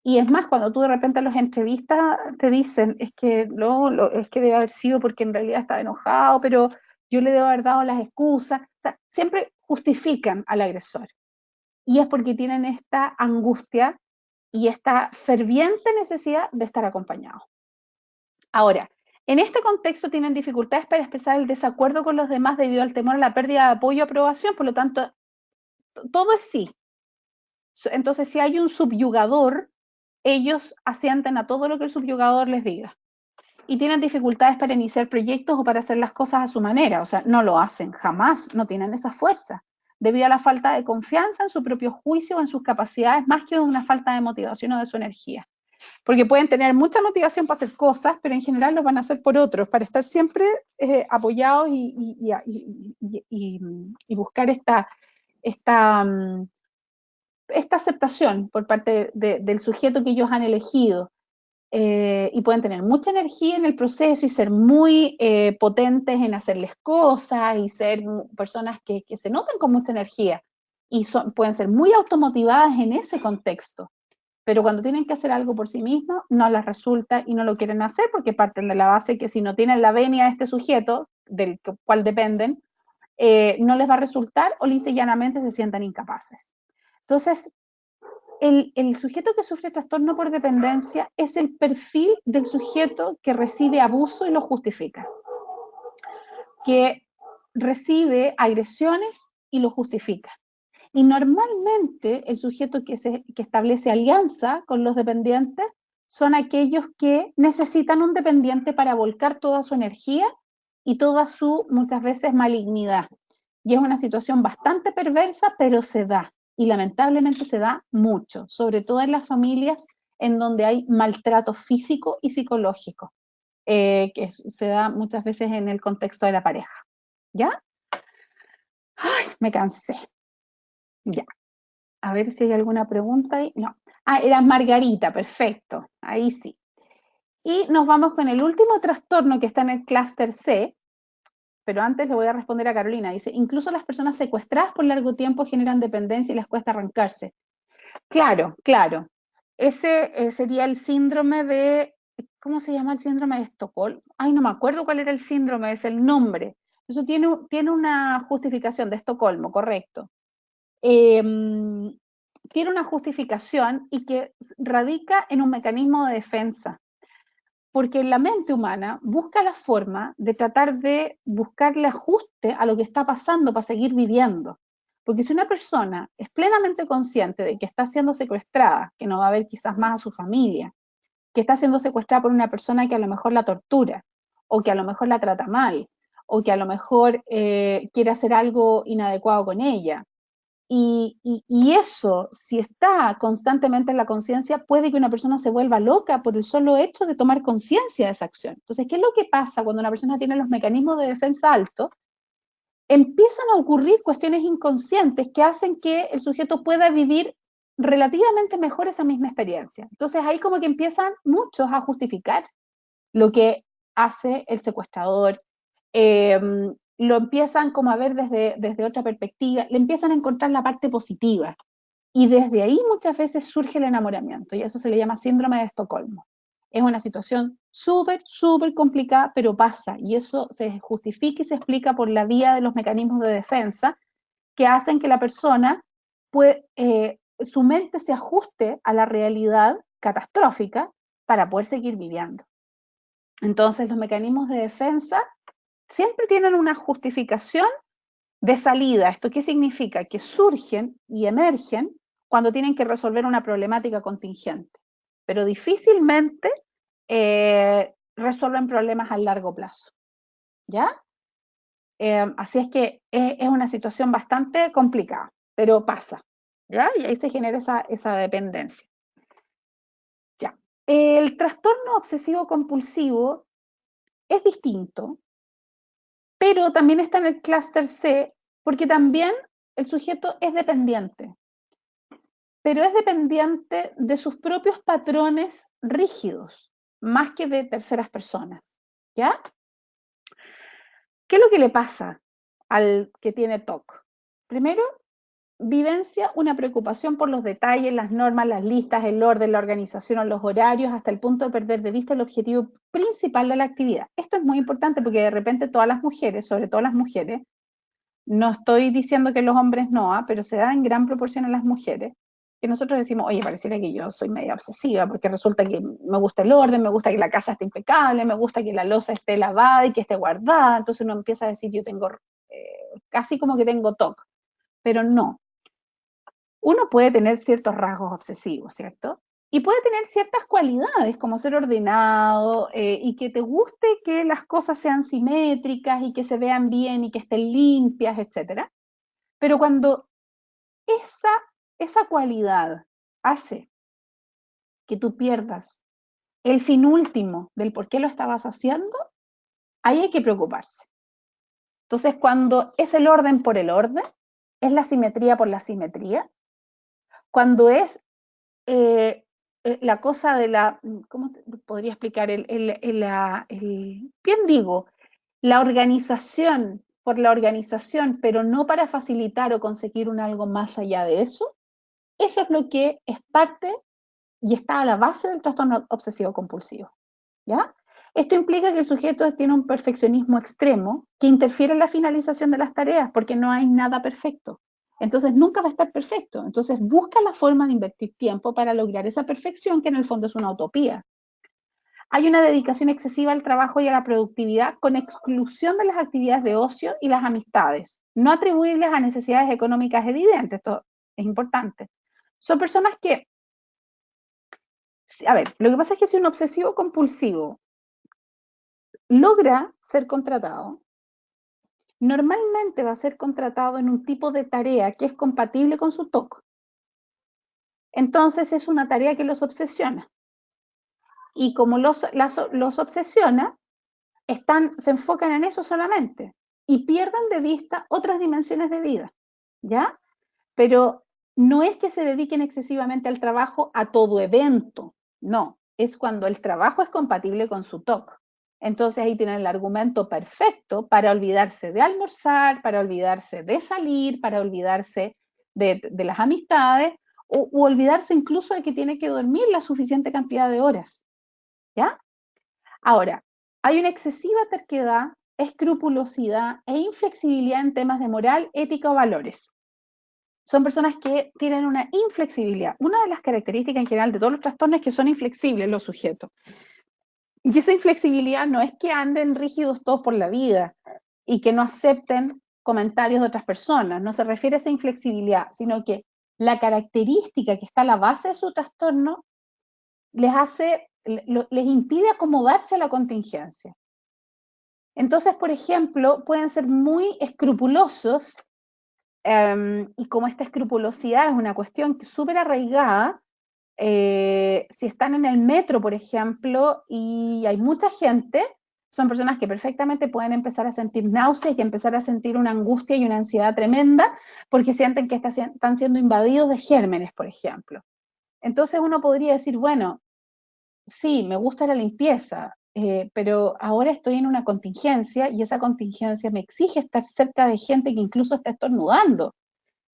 Y es más, cuando tú de repente los entrevistas te dicen, es que es que debe haber sido porque en realidad estaba enojado, pero yo le debo haber dado las excusas. O sea, siempre justifican al agresor. Y es porque tienen esta angustia y esta ferviente necesidad de estar acompañados. Ahora, en este contexto tienen dificultades para expresar el desacuerdo con los demás debido al temor a la pérdida de apoyo o aprobación, por lo tanto, todo es sí. Entonces, si hay un subyugador, ellos asienten a todo lo que el subyugador les diga. Y tienen dificultades para iniciar proyectos o para hacer las cosas a su manera, o sea, no lo hacen, jamás, no tienen esa fuerza, debido a la falta de confianza en su propio juicio o en sus capacidades, más que una falta de motivación o de su energía. Porque pueden tener mucha motivación para hacer cosas, pero en general lo van a hacer por otros, para estar siempre apoyados y buscar esta aceptación por parte del sujeto que ellos han elegido. Y pueden tener mucha energía en el proceso y ser muy potentes en hacerles cosas y ser personas que se notan con mucha energía y pueden ser muy automotivadas en ese contexto, pero cuando tienen que hacer algo por sí mismos no les resulta y no lo quieren hacer porque parten de la base que si no tienen la venia de este sujeto del cual dependen, no les va a resultar o lisa y llanamente se sientan incapaces. Entonces, el sujeto que sufre trastorno por dependencia es el perfil del sujeto que recibe abuso y lo justifica, que recibe agresiones y lo justifica. Y normalmente el sujeto que establece alianza con los dependientes son aquellos que necesitan un dependiente para volcar toda su energía y toda su, muchas veces, malignidad. Y es una situación bastante perversa, pero se da. Y lamentablemente se da mucho, sobre todo en las familias en donde hay maltrato físico y psicológico, que se da muchas veces en el contexto de la pareja. ¿Ya? Ay, me cansé. Ya. A ver si hay alguna pregunta ahí. No. Ah, era Margarita, perfecto. Ahí sí. Y nos vamos con el último trastorno que está en el clúster C, pero antes le voy a responder a Carolina. Dice, incluso las personas secuestradas por largo tiempo generan dependencia y les cuesta arrancarse. Claro, claro. Ese sería el síndrome de, ¿cómo se llama el síndrome de Estocolmo? Ay, no me acuerdo cuál era el síndrome, es el nombre. Eso tiene una justificación de Estocolmo, correcto. Tiene una justificación y que radica en un mecanismo de defensa, porque la mente humana busca la forma de tratar de buscarle ajuste a lo que está pasando para seguir viviendo. Porque si una persona es plenamente consciente de que está siendo secuestrada, que no va a ver quizás más a su familia, que está siendo secuestrada por una persona que a lo mejor la tortura, o que a lo mejor la trata mal, o que a lo mejor quiere hacer algo inadecuado con ella, y eso, si está constantemente en la conciencia, puede que una persona se vuelva loca por el solo hecho de tomar conciencia de esa acción. Entonces, ¿qué es lo que pasa cuando una persona tiene los mecanismos de defensa altos? Empiezan a ocurrir cuestiones inconscientes que hacen que el sujeto pueda vivir relativamente mejor esa misma experiencia. Entonces, ahí como que empiezan muchos a justificar lo que hace el secuestrador, eh, lo empiezan como a ver desde otra perspectiva, le empiezan a encontrar la parte positiva. Y desde ahí muchas veces surge el enamoramiento, y eso se le llama síndrome de Estocolmo. Es una situación súper, súper complicada, pero pasa, y eso se justifica y se explica por la vía de los mecanismos de defensa que hacen que la persona, su mente se ajuste a la realidad catastrófica para poder seguir viviendo. Entonces, los mecanismos de defensa siempre tienen una justificación de salida. ¿Esto qué significa? Que surgen y emergen cuando tienen que resolver una problemática contingente, pero difícilmente resuelven problemas a largo plazo. ¿Ya? Así es que es una situación bastante complicada, pero pasa. ¿Ya? Y ahí se genera esa dependencia. ¿Ya? El trastorno obsesivo compulsivo es distinto, pero también está en el clúster C, porque también el sujeto es dependiente, pero es dependiente de sus propios patrones rígidos, más que de terceras personas, ¿ya? ¿Qué es lo que le pasa al que tiene TOC? Primero, vivencia una preocupación por los detalles, las normas, las listas, el orden, la organización, los horarios, hasta el punto de perder de vista el objetivo principal de la actividad. Esto es muy importante porque de repente todas las mujeres, sobre todo las mujeres, no estoy diciendo que los hombres no, pero se da en gran proporción a las mujeres, que nosotros decimos, oye, pareciera que yo soy media obsesiva, porque resulta que me gusta el orden, me gusta que la casa esté impecable, me gusta que la loza esté lavada y que esté guardada, entonces uno empieza a decir, yo tengo, casi como que tengo TOC, pero no. Uno puede tener ciertos rasgos obsesivos, ¿cierto? Y puede tener ciertas cualidades, como ser ordenado, y que te guste que las cosas sean simétricas y que se vean bien y que estén limpias, etc. Pero cuando esa cualidad hace que tú pierdas el fin último del por qué lo estabas haciendo, ahí hay que preocuparse. Entonces, cuando es el orden por el orden, es la simetría por la simetría, cuando es la cosa de la, ¿cómo podría explicar? Bien digo, la organización por la organización, pero no para facilitar o conseguir un algo más allá de eso es lo que es parte y está a la base del trastorno obsesivo compulsivo, ¿ya? Esto implica que el sujeto tiene un perfeccionismo extremo que interfiere en la finalización de las tareas porque no hay nada perfecto. Entonces nunca va a estar perfecto. Entonces busca la forma de invertir tiempo para lograr esa perfección que en el fondo es una utopía. Hay una dedicación excesiva al trabajo y a la productividad con exclusión de las actividades de ocio y las amistades, no atribuibles a necesidades económicas evidentes. Esto es importante. Son personas que, a ver, lo que pasa es que si un obsesivo compulsivo logra ser contratado, normalmente va a ser contratado en un tipo de tarea que es compatible con su TOC. Entonces es una tarea que los obsesiona. Y como los obsesiona, se enfocan en eso solamente y pierden de vista otras dimensiones de vida, ¿ya? Pero no es que se dediquen excesivamente al trabajo a todo evento, no, es cuando el trabajo es compatible con su TOC. Entonces ahí tienen el argumento perfecto para olvidarse de almorzar, para olvidarse de salir, para olvidarse de las amistades o olvidarse incluso de que tiene que dormir la suficiente cantidad de horas, ¿ya? Ahora, hay una excesiva terquedad, escrupulosidad e inflexibilidad en temas de moral, ética o valores. Son personas que tienen una inflexibilidad. Una de las características en general de todos los trastornos es que son inflexibles los sujetos. Y esa inflexibilidad no es que anden rígidos todos por la vida y que no acepten comentarios de otras personas, no se refiere a esa inflexibilidad, sino que la característica que está a la base de su trastorno les impide acomodarse a la contingencia. Entonces, por ejemplo, pueden ser muy escrupulosos y como esta escrupulosidad es una cuestión súper arraigada, si están en el metro, por ejemplo, y hay mucha gente, son personas que perfectamente pueden empezar a sentir náuseas y empezar a sentir una angustia y una ansiedad tremenda porque sienten que están siendo invadidos de gérmenes, por ejemplo. Entonces uno podría decir, bueno, sí, me gusta la limpieza, pero ahora estoy en una contingencia y esa contingencia me exige estar cerca de gente que incluso está estornudando.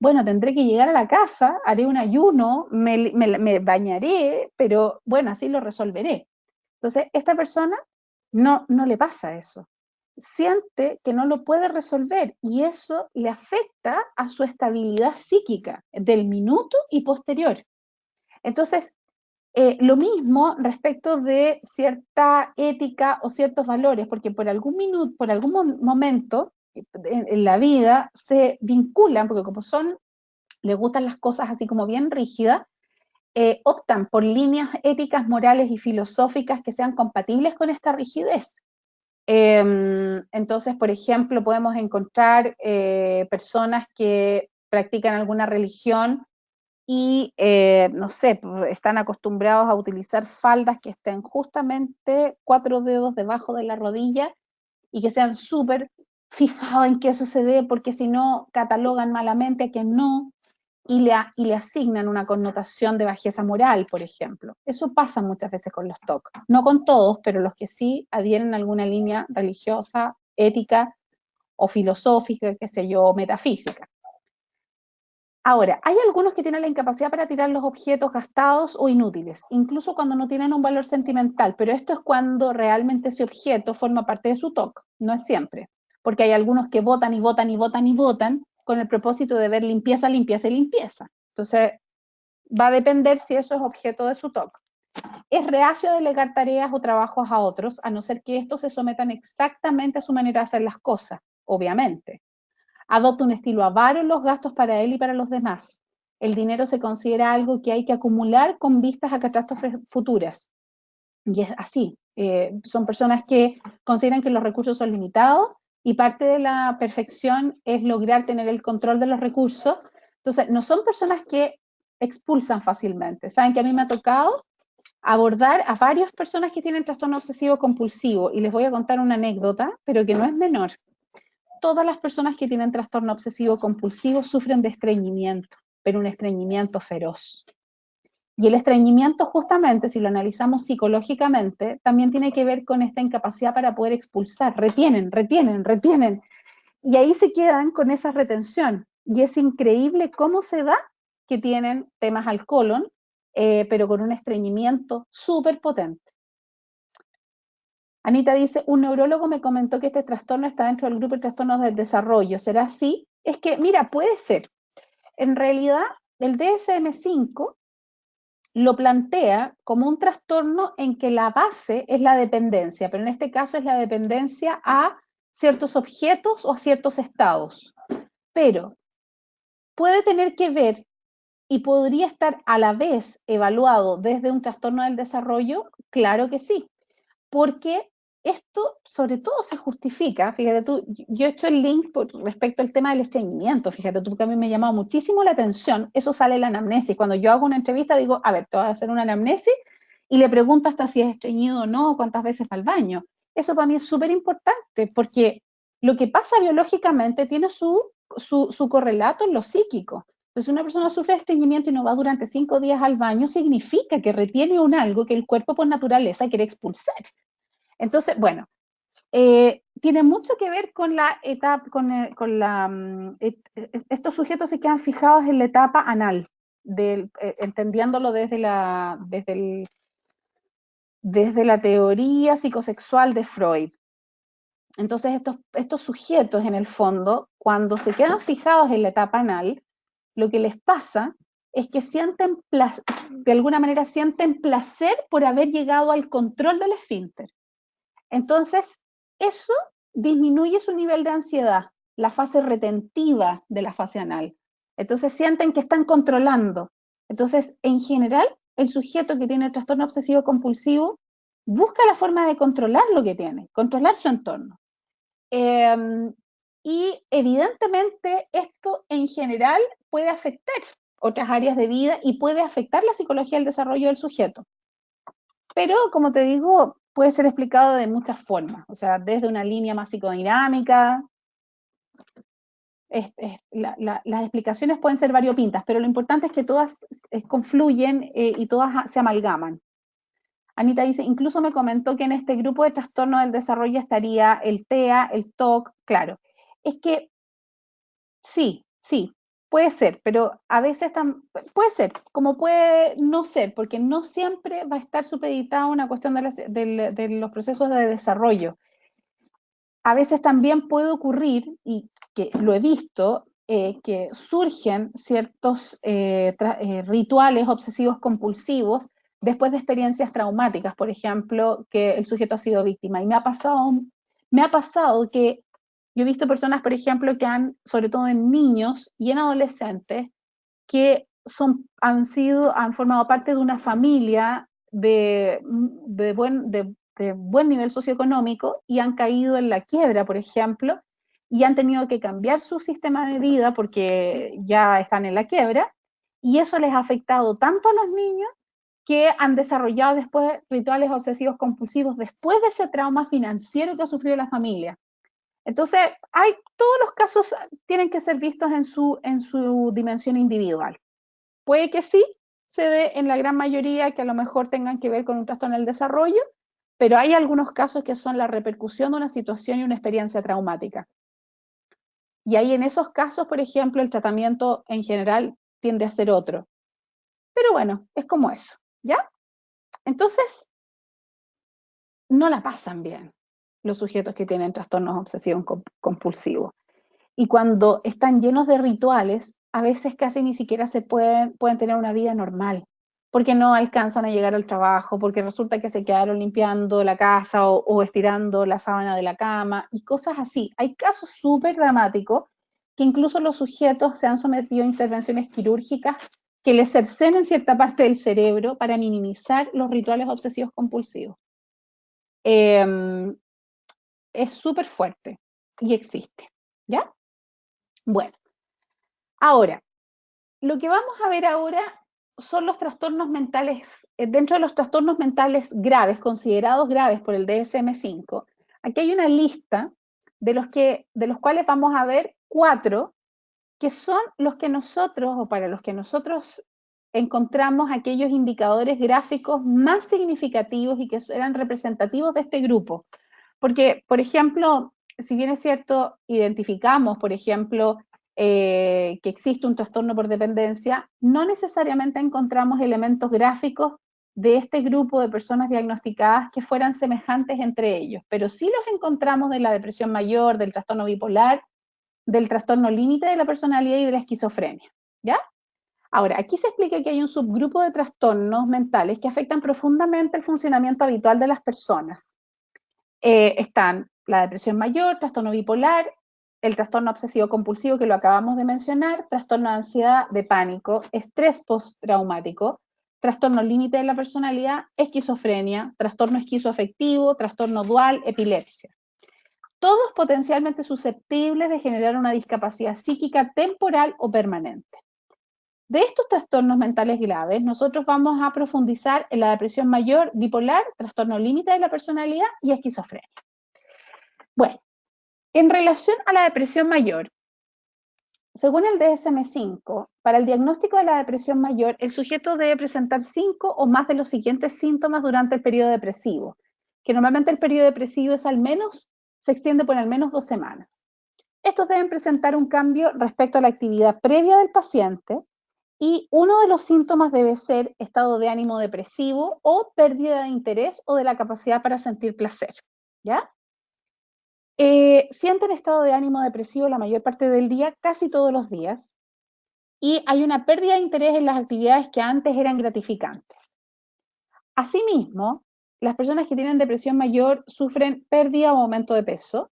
Bueno, tendré que llegar a la casa, haré un ayuno, me bañaré, pero bueno, así lo resolveré. Entonces, esta persona no le pasa eso. Siente que no lo puede resolver y eso le afecta a su estabilidad psíquica del minuto y posterior. Entonces, lo mismo respecto de cierta ética o ciertos valores, porque por algún momento en la vida se vinculan, porque como les gustan las cosas así como bien rígidas, optan por líneas éticas, morales y filosóficas que sean compatibles con esta rigidez. Entonces, por ejemplo, podemos encontrar personas que practican alguna religión y, no sé, están acostumbrados a utilizar faldas que estén justamente 4 dedos debajo de la rodilla y que sean súper fijados en que eso se dé, porque si no, catalogan malamente a quien no y le asignan una connotación de bajeza moral, por ejemplo. Eso pasa muchas veces con los TOC. No con todos, pero los que sí adhieren a alguna línea religiosa, ética o filosófica, qué sé yo, metafísica. Ahora, hay algunos que tienen la incapacidad para tirar los objetos gastados o inútiles, incluso cuando no tienen un valor sentimental, pero esto es cuando realmente ese objeto forma parte de su TOC, no es siempre, porque hay algunos que votan y votan y votan y votan con el propósito de ver limpieza, limpieza y limpieza. Entonces, va a depender si eso es objeto de su TOC. Es reacio a delegar tareas o trabajos a otros, a no ser que estos se sometan exactamente a su manera de hacer las cosas, obviamente. Adopta un estilo avaro en los gastos para él y para los demás. El dinero se considera algo que hay que acumular con vistas a catástrofes futuras. Y es así. Son personas que consideran que los recursos son limitados y parte de la perfección es lograr tener el control de los recursos. Entonces, no son personas que expulsan fácilmente. Saben que a mí me ha tocado abordar a varias personas que tienen trastorno obsesivo compulsivo y les voy a contar una anécdota, pero que no es menor. todas las personas que tienen trastorno obsesivo compulsivo sufren de estreñimiento, pero un estreñimiento feroz. Y el estreñimiento, justamente, si lo analizamos psicológicamente, también tiene que ver con esta incapacidad para poder expulsar. Retienen, retienen, retienen. Y ahí se quedan con esa retención. Y es increíble cómo se da que tienen temas al colon, pero con un estreñimiento súper potente. Anita dice, un neurólogo me comentó que este trastorno está dentro del grupo de trastornos del desarrollo. ¿Será así? Es que, mira, puede ser. En realidad, el DSM-5 lo plantea como un trastorno en que la base es la dependencia, pero en este caso es la dependencia a ciertos objetos o a ciertos estados. Pero puede tener que ver y podría estar a la vez evaluado desde un trastorno del desarrollo, claro que sí, porque esto sobre todo se justifica, fíjate tú, yo he hecho el link respecto al tema del estreñimiento, fíjate tú, que a mí me ha llamado muchísimo la atención, eso sale en la anamnesis, cuando yo hago una entrevista digo, a ver, te vas a hacer una anamnesis y le pregunto hasta si es estreñido o no, cuántas veces va al baño. Eso para mí es súper importante, porque lo que pasa biológicamente tiene su correlato en lo psíquico. Entonces, una persona sufre de estreñimiento y no va durante 5 días al baño, significa que retiene un algo que el cuerpo por naturaleza quiere expulsar. Entonces, bueno, tiene mucho que ver con la etapa, estos sujetos se quedan fijados en la etapa anal, entendiéndolo desde la teoría psicosexual de Freud. Entonces, estos sujetos, en el fondo, cuando se quedan fijados en la etapa anal, lo que les pasa es que de alguna manera sienten placer por haber llegado al control del esfínter. Entonces, eso disminuye su nivel de ansiedad, la fase retentiva de la fase anal. Entonces, sienten que están controlando. Entonces, en general, el sujeto que tiene el trastorno obsesivo compulsivo busca la forma de controlar lo que tiene, controlar su entorno. Y evidentemente esto en general puede afectar otras áreas de vida y puede afectar la psicología del desarrollo del sujeto. Pero, como te digo, puede ser explicado de muchas formas, o sea, desde una línea más psicodinámica. Las explicaciones pueden ser variopintas, pero lo importante es que todas confluyen y todas se amalgaman. Anita dice, incluso me comentó que en este grupo de trastorno del desarrollo estaría el TEA, el TOC, claro. Es que sí, puede ser, pero a veces puede ser, como puede no ser, porque no siempre va a estar supeditada a una cuestión de los procesos de desarrollo. A veces también puede ocurrir, y que lo he visto, que surgen ciertos rituales obsesivos compulsivos después de experiencias traumáticas, por ejemplo, que el sujeto ha sido víctima. Y me ha pasado que yo he visto personas, por ejemplo, que sobre todo en niños y en adolescentes, que han formado parte de una familia de buen nivel socioeconómico y han caído en la quiebra, por ejemplo, y han tenido que cambiar su sistema de vida porque ya están en la quiebra, y eso les ha afectado tanto a los niños que han desarrollado después rituales obsesivos compulsivos después de ese trauma financiero que ha sufrido la familia. Entonces, todos los casos tienen que ser vistos en su dimensión individual. Puede que sí se dé en la gran mayoría que a lo mejor tengan que ver con un trastorno del desarrollo, pero hay algunos casos que son la repercusión de una situación y una experiencia traumática. Y ahí en esos casos, por ejemplo, el tratamiento en general tiende a ser otro. Pero bueno, es como eso, ¿ya? Entonces, no la pasan bien los sujetos que tienen trastornos obsesivos compulsivos. Y cuando están llenos de rituales, a veces casi ni siquiera pueden tener una vida normal, porque no alcanzan a llegar al trabajo, porque resulta que se quedaron limpiando la casa o estirando la sábana de la cama y cosas así. Hay casos súper dramáticos que incluso los sujetos se han sometido a intervenciones quirúrgicas que les cercenan cierta parte del cerebro para minimizar los rituales obsesivos compulsivos. Es súper fuerte y existe, ¿ya? Bueno, ahora, lo que vamos a ver ahora son los trastornos mentales, dentro de los trastornos mentales graves, considerados graves por el DSM-5, aquí hay una lista de los cuales vamos a ver 4 que son los que nosotros, o para los que nosotros encontramos aquellos indicadores gráficos más significativos y que eran representativos de este grupo. Porque, por ejemplo, si bien es cierto, identificamos, por ejemplo, que existe un trastorno por dependencia, no necesariamente encontramos elementos gráficos de este grupo de personas diagnosticadas que fueran semejantes entre ellos, pero sí los encontramos de la depresión mayor, del trastorno bipolar, del trastorno límite de la personalidad y de la esquizofrenia, ¿ya? Ahora, aquí se explica que hay un subgrupo de trastornos mentales que afectan profundamente el funcionamiento habitual de las personas. Están la depresión mayor, trastorno bipolar, el trastorno obsesivo compulsivo que lo acabamos de mencionar, trastorno de ansiedad, de pánico, estrés postraumático, trastorno límite de la personalidad, esquizofrenia, trastorno esquizoafectivo, trastorno dual, epilepsia. Todos potencialmente susceptibles de generar una discapacidad psíquica temporal o permanente. De estos trastornos mentales graves, nosotros vamos a profundizar en la depresión mayor, bipolar, trastorno límite de la personalidad y esquizofrenia. Bueno, en relación a la depresión mayor, según el DSM-5, para el diagnóstico de la depresión mayor, el sujeto debe presentar 5 o más de los siguientes síntomas durante el periodo depresivo, que normalmente el periodo depresivo es se extiende por al menos 2 semanas. Estos deben presentar un cambio respecto a la actividad previa del paciente y uno de los síntomas debe ser estado de ánimo depresivo o pérdida de interés o de la capacidad para sentir placer, ¿ya? Sienten estado de ánimo depresivo la mayor parte del día, casi todos los días, y hay una pérdida de interés en las actividades que antes eran gratificantes. Asimismo, las personas que tienen depresión mayor sufren pérdida o aumento de peso,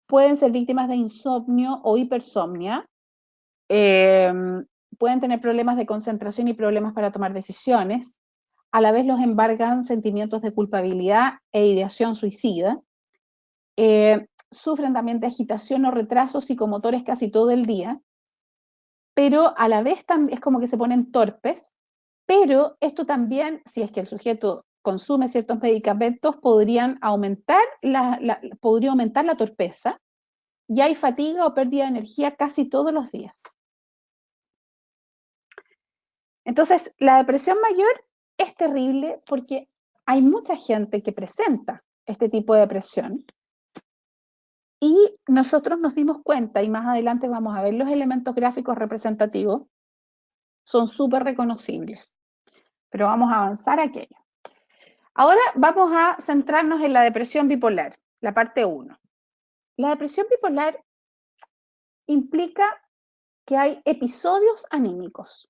pueden ser víctimas de insomnio o hipersomnia, pueden tener problemas de concentración y problemas para tomar decisiones, a la vez los embargan sentimientos de culpabilidad e ideación suicida, sufren también de agitación o retrasos psicomotores casi todo el día, pero a la vez es como que se ponen torpes, pero esto también, si es que el sujeto consume ciertos medicamentos, podría aumentar la torpeza, y hay fatiga o pérdida de energía casi todos los días. Entonces, la depresión mayor es terrible porque hay mucha gente que presenta este tipo de depresión y nosotros nos dimos cuenta, y más adelante vamos a ver los elementos gráficos representativos, son súper reconocibles, pero vamos a avanzar a aquello. Ahora vamos a centrarnos en la depresión bipolar, la parte 1. La depresión bipolar implica que hay episodios anímicos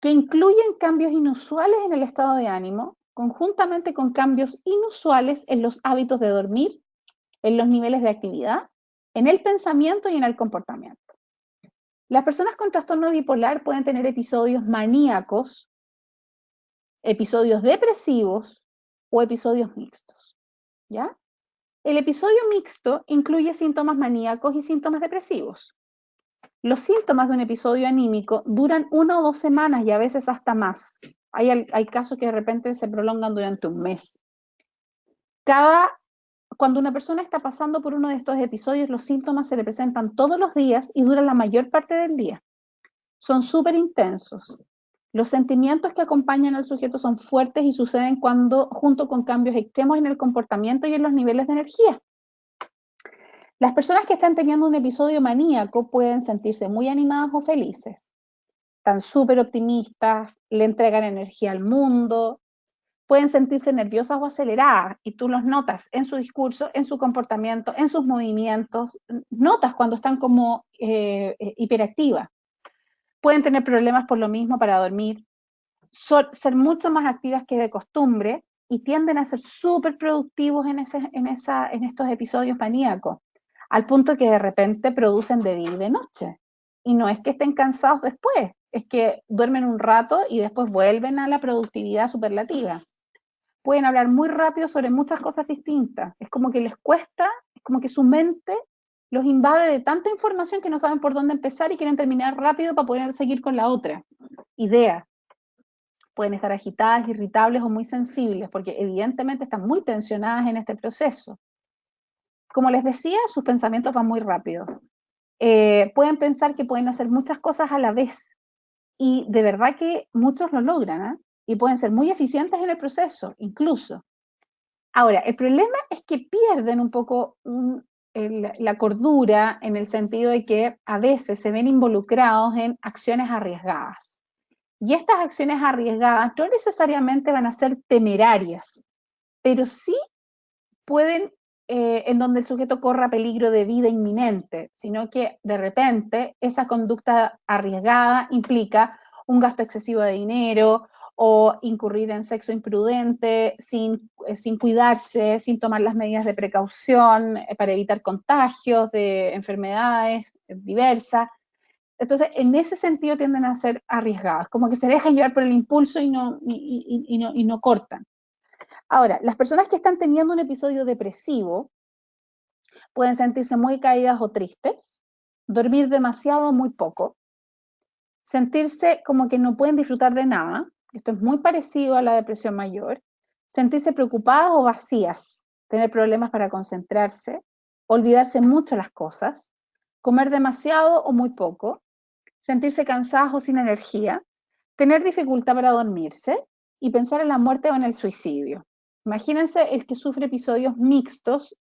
que incluyen cambios inusuales en el estado de ánimo, conjuntamente con cambios inusuales en los hábitos de dormir, en los niveles de actividad, en el pensamiento y en el comportamiento. Las personas con trastorno bipolar pueden tener episodios maníacos, episodios depresivos o episodios mixtos, ¿ya? El episodio mixto incluye síntomas maníacos y síntomas depresivos. Los síntomas de un episodio anímico duran 1 o 2 semanas y a veces hasta más. Hay casos que de repente se prolongan durante un mes. Cuando una persona está pasando por uno de estos episodios, los síntomas se le presentan todos los días y duran la mayor parte del día. Son súper intensos. Los sentimientos que acompañan al sujeto son fuertes y suceden junto con cambios extremos en el comportamiento y en los niveles de energía. Las personas que están teniendo un episodio maníaco pueden sentirse muy animadas o felices. Están súper optimistas, le entregan energía al mundo, pueden sentirse nerviosas o aceleradas y tú los notas en su discurso, en su comportamiento, en sus movimientos, notas cuando están como hiperactivas. Pueden tener problemas por lo mismo para dormir, ser mucho más activas que de costumbre y tienden a ser súper productivos en estos episodios maníacos, al punto que de repente producen de día y de noche. Y no es que estén cansados después, es que duermen un rato y después vuelven a la productividad superlativa. Pueden hablar muy rápido sobre muchas cosas distintas. Es como que les cuesta, es como que su mente los invade de tanta información que no saben por dónde empezar y quieren terminar rápido para poder seguir con la otra idea. Pueden estar agitadas, irritables o muy sensibles, porque evidentemente están muy tensionadas en este proceso. como les decía, sus pensamientos van muy rápido. Pueden pensar que pueden hacer muchas cosas a la vez y de verdad que muchos lo logran, ¿eh? Y pueden ser muy eficientes en el proceso, incluso. Ahora, el problema es que pierden un poco la cordura en el sentido de que a veces se ven involucrados en acciones arriesgadas. Y estas acciones arriesgadas no necesariamente van a ser temerarias, pero sí pueden, en donde el sujeto corra peligro de vida inminente, sino que de repente esa conducta arriesgada implica un gasto excesivo de dinero o incurrir en sexo imprudente sin cuidarse, sin tomar las medidas de precaución para evitar contagios de enfermedades diversas. Entonces, en ese sentido tienden a ser arriesgadas, como que se dejan llevar por el impulso y no cortan. Ahora, las personas que están teniendo un episodio depresivo pueden sentirse muy caídas o tristes, dormir demasiado o muy poco, sentirse como que no pueden disfrutar de nada, esto es muy parecido a la depresión mayor, sentirse preocupadas o vacías, tener problemas para concentrarse, olvidarse mucho las cosas, comer demasiado o muy poco, sentirse cansadas o sin energía, tener dificultad para dormirse y pensar en la muerte o en el suicidio. Imagínense el que sufre episodios mixtos,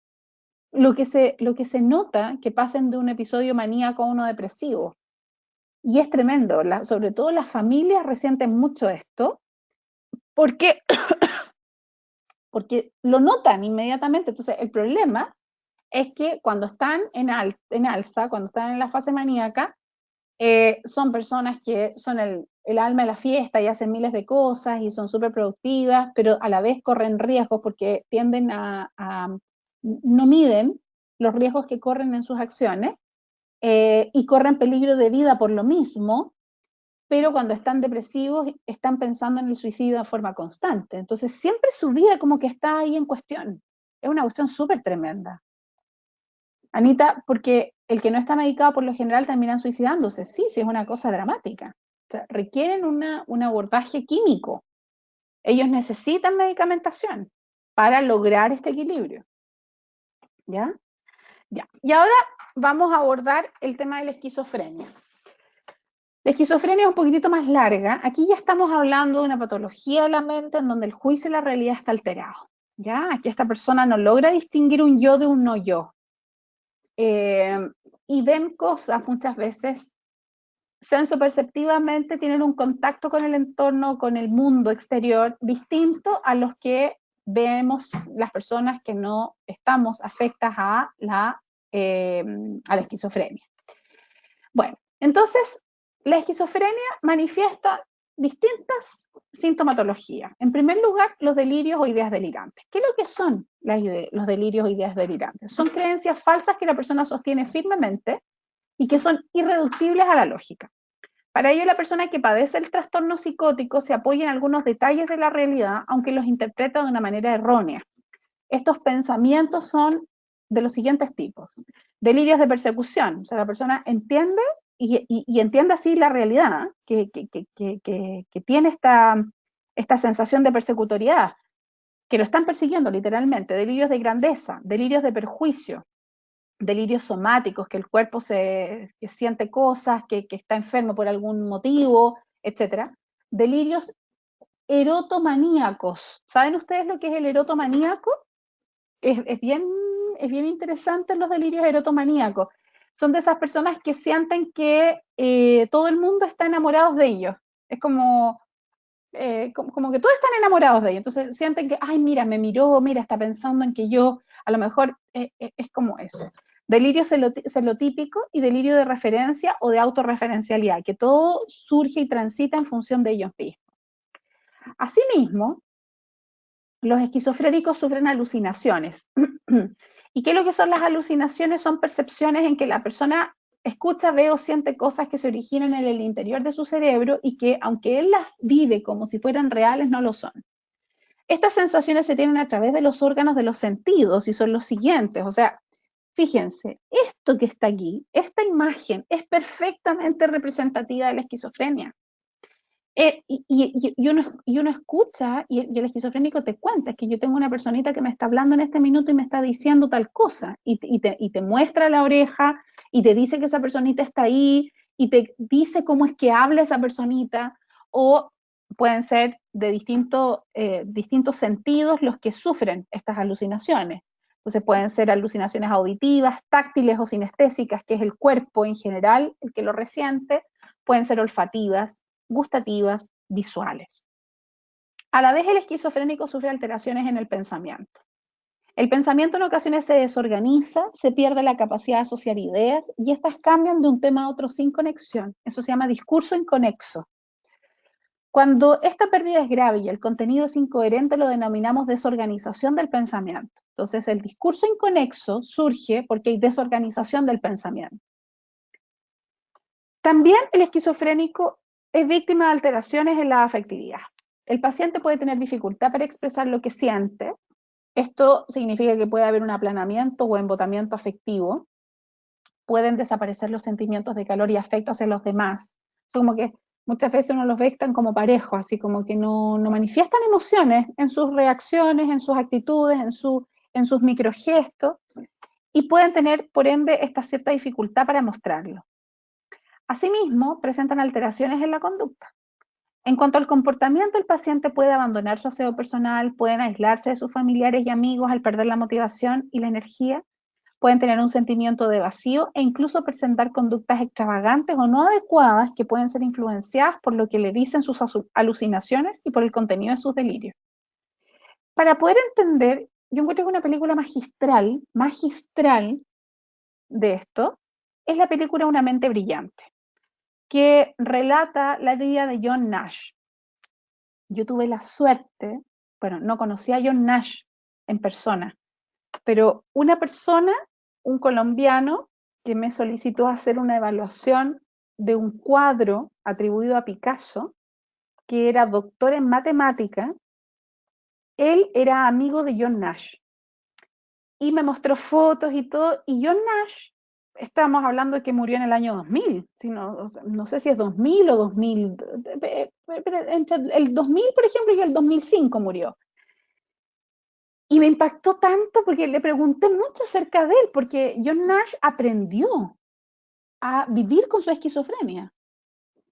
lo que se nota que pasen de un episodio maníaco a uno depresivo. Y es tremendo, sobre todo las familias resienten mucho esto, porque, porque lo notan inmediatamente. Entonces, el problema es que cuando están en alza, cuando están en la fase maníaca, son personas que son el alma de la fiesta y hacen miles de cosas y son súper productivas, pero a la vez corren riesgos porque tienden no miden los riesgos que corren en sus acciones y corren peligro de vida por lo mismo, pero cuando están depresivos están pensando en el suicidio de forma constante. Entonces siempre su vida como que está ahí en cuestión. Es una cuestión súper tremenda. Anita, porque el que no está medicado por lo general terminan suicidándose. Sí, sí, es una cosa dramática. O sea, requieren un abordaje químico. Ellos necesitan medicamentación para lograr este equilibrio. ¿Ya? Ya. Y ahora vamos a abordar el tema de la esquizofrenia. La esquizofrenia es un poquitito más larga. Aquí ya estamos hablando de una patología de la mente en donde el juicio y la realidad está alterado. ¿Ya? Aquí esta persona no logra distinguir un yo de un no yo. Y ven cosas muchas veces sensoperceptivamente, tienen un contacto con el entorno, con el mundo exterior, distinto a los que vemos las personas que no estamos afectas a la esquizofrenia. Bueno, entonces la esquizofrenia manifiesta distintas sintomatologías. En primer lugar, los delirios o ideas delirantes. ¿Qué es lo que son los delirios o ideas delirantes? Son creencias falsas que la persona sostiene firmemente y que son irreductibles a la lógica. Para ello, la persona que padece el trastorno psicótico se apoya en algunos detalles de la realidad, aunque los interpreta de una manera errónea. Estos pensamientos son de los siguientes tipos. Delirios de persecución, o sea, la persona entiende y entiende así la realidad, que tiene esta sensación de persecutoriedad, que lo están persiguiendo literalmente. Delirios de grandeza, delirios de perjuicio, delirios somáticos, que el cuerpo que siente cosas, que está enfermo por algún motivo, etc. Delirios erotomaníacos. ¿Saben ustedes lo que es el erotomaníaco? Es bien interesante los delirios erotomaníacos. Son de esas personas que sienten que todo el mundo está enamorado de ellos. Es como que todos están enamorados de ellos. Entonces sienten que, ay, mira, me miró, mira, está pensando en que yo, a lo mejor es como eso. Delirio celotípico y delirio de referencia o de autorreferencialidad, que todo surge y transita en función de ellos mismos. Asimismo, los esquizofrénicos sufren alucinaciones. ¿Y qué es lo que son las alucinaciones? Son percepciones en que la persona escucha, ve o siente cosas que se originan en el interior de su cerebro y que, aunque él las vive como si fueran reales, no lo son. Estas sensaciones se tienen a través de los órganos de los sentidos y son los siguientes. O sea, fíjense, esto que está aquí, esta imagen es perfectamente representativa de la esquizofrenia. Y uno escucha y el esquizofrénico te cuenta, es que yo tengo una personita que me está hablando en este minuto y me está diciendo tal cosa, y te muestra la oreja, y te dice que esa personita está ahí, y te dice cómo es que habla esa personita, o pueden ser de distintos sentidos los que sufren estas alucinaciones. Entonces pueden ser alucinaciones auditivas, táctiles o sinestésicas, que es el cuerpo en general el que lo resiente, pueden ser olfativas, gustativas, visuales. A la vez el esquizofrénico sufre alteraciones en el pensamiento. El pensamiento en ocasiones se desorganiza, se pierde la capacidad de asociar ideas y estas cambian de un tema a otro sin conexión. Eso se llama discurso inconexo. Cuando esta pérdida es grave y el contenido es incoherente, lo denominamos desorganización del pensamiento. Entonces, el discurso inconexo surge porque hay desorganización del pensamiento. También el esquizofrénico es víctima de alteraciones en la afectividad. El paciente puede tener dificultad para expresar lo que siente. Esto significa que puede haber un aplanamiento o embotamiento afectivo. Pueden desaparecer los sentimientos de calor y afecto hacia los demás. Es como que muchas veces uno los ve tan como parejos, así como que no manifiestan emociones en sus reacciones, en sus actitudes, en sus microgestos, y pueden tener, por ende, esta cierta dificultad para mostrarlo. Asimismo, presentan alteraciones en la conducta. En cuanto al comportamiento, el paciente puede abandonar su aseo personal, pueden aislarse de sus familiares y amigos al perder la motivación y la energía, pueden tener un sentimiento de vacío e incluso presentar conductas extravagantes o no adecuadas que pueden ser influenciadas por lo que le dicen sus alucinaciones y por el contenido de sus delirios. Para poder entender, yo encuentro que una película magistral de esto es la película Una mente brillante, que relata la vida de John Nash. Yo tuve la suerte, bueno, no conocía a John Nash en persona, pero una persona, un colombiano, que me solicitó hacer una evaluación de un cuadro atribuido a Picasso, que era doctor en matemática, él era amigo de John Nash. Y me mostró fotos y todo, y John Nash, estábamos hablando de que murió en el año 2000, no sé si es 2000 o 2000, pero entre el 2000, por ejemplo, y el 2005 murió. Y me impactó tanto porque le pregunté mucho acerca de él, porque John Nash aprendió a vivir con su esquizofrenia,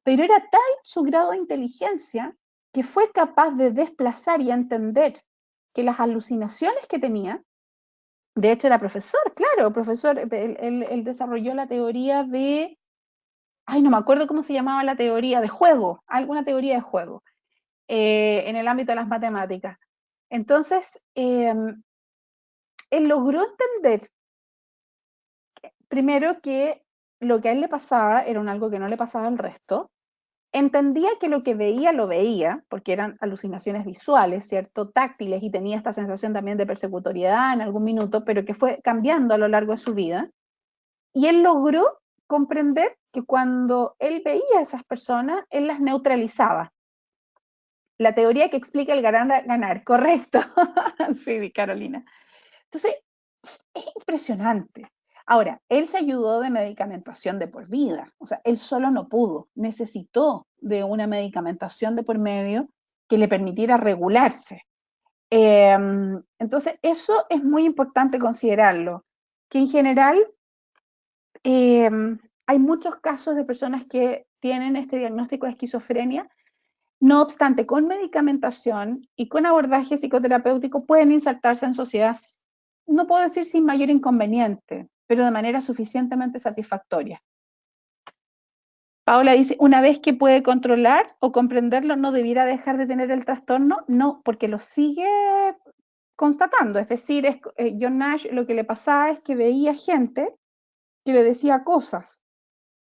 pero era tal su grado de inteligencia que fue capaz de desplazar y entender que las alucinaciones que tenía, de hecho era profesor, claro, profesor, él desarrolló la teoría de, no me acuerdo cómo se llamaba la teoría, de juego, alguna teoría de juego, en el ámbito de las matemáticas. Entonces, él logró entender, primero, que lo que a él le pasaba era algo que no le pasaba al resto. Entendía que lo que veía lo veía, porque eran alucinaciones visuales, ¿cierto? Táctiles, y tenía esta sensación también de persecutoriedad en algún minuto, pero que fue cambiando a lo largo de su vida. Y él logró comprender que cuando él veía a esas personas, él las neutralizaba. La teoría que explica el ganar, correcto. Sí, Carolina. Entonces, es impresionante. Ahora, él se ayudó de medicamentación de por vida, o sea, él solo no pudo, necesitó de una medicamentación de por medio que le permitiera regularse. Entonces, eso es muy importante considerarlo, que en general hay muchos casos de personas que tienen este diagnóstico de esquizofrenia. No obstante, con medicamentación y con abordaje psicoterapéutico pueden insertarse en sociedad, no puedo decir sin mayor inconveniente, pero de manera suficientemente satisfactoria. Paola dice, una vez que puede controlar o comprenderlo, ¿no debiera dejar de tener el trastorno? No, porque lo sigue constatando. Es decir, John Nash lo que le pasaba es que veía gente que le decía cosas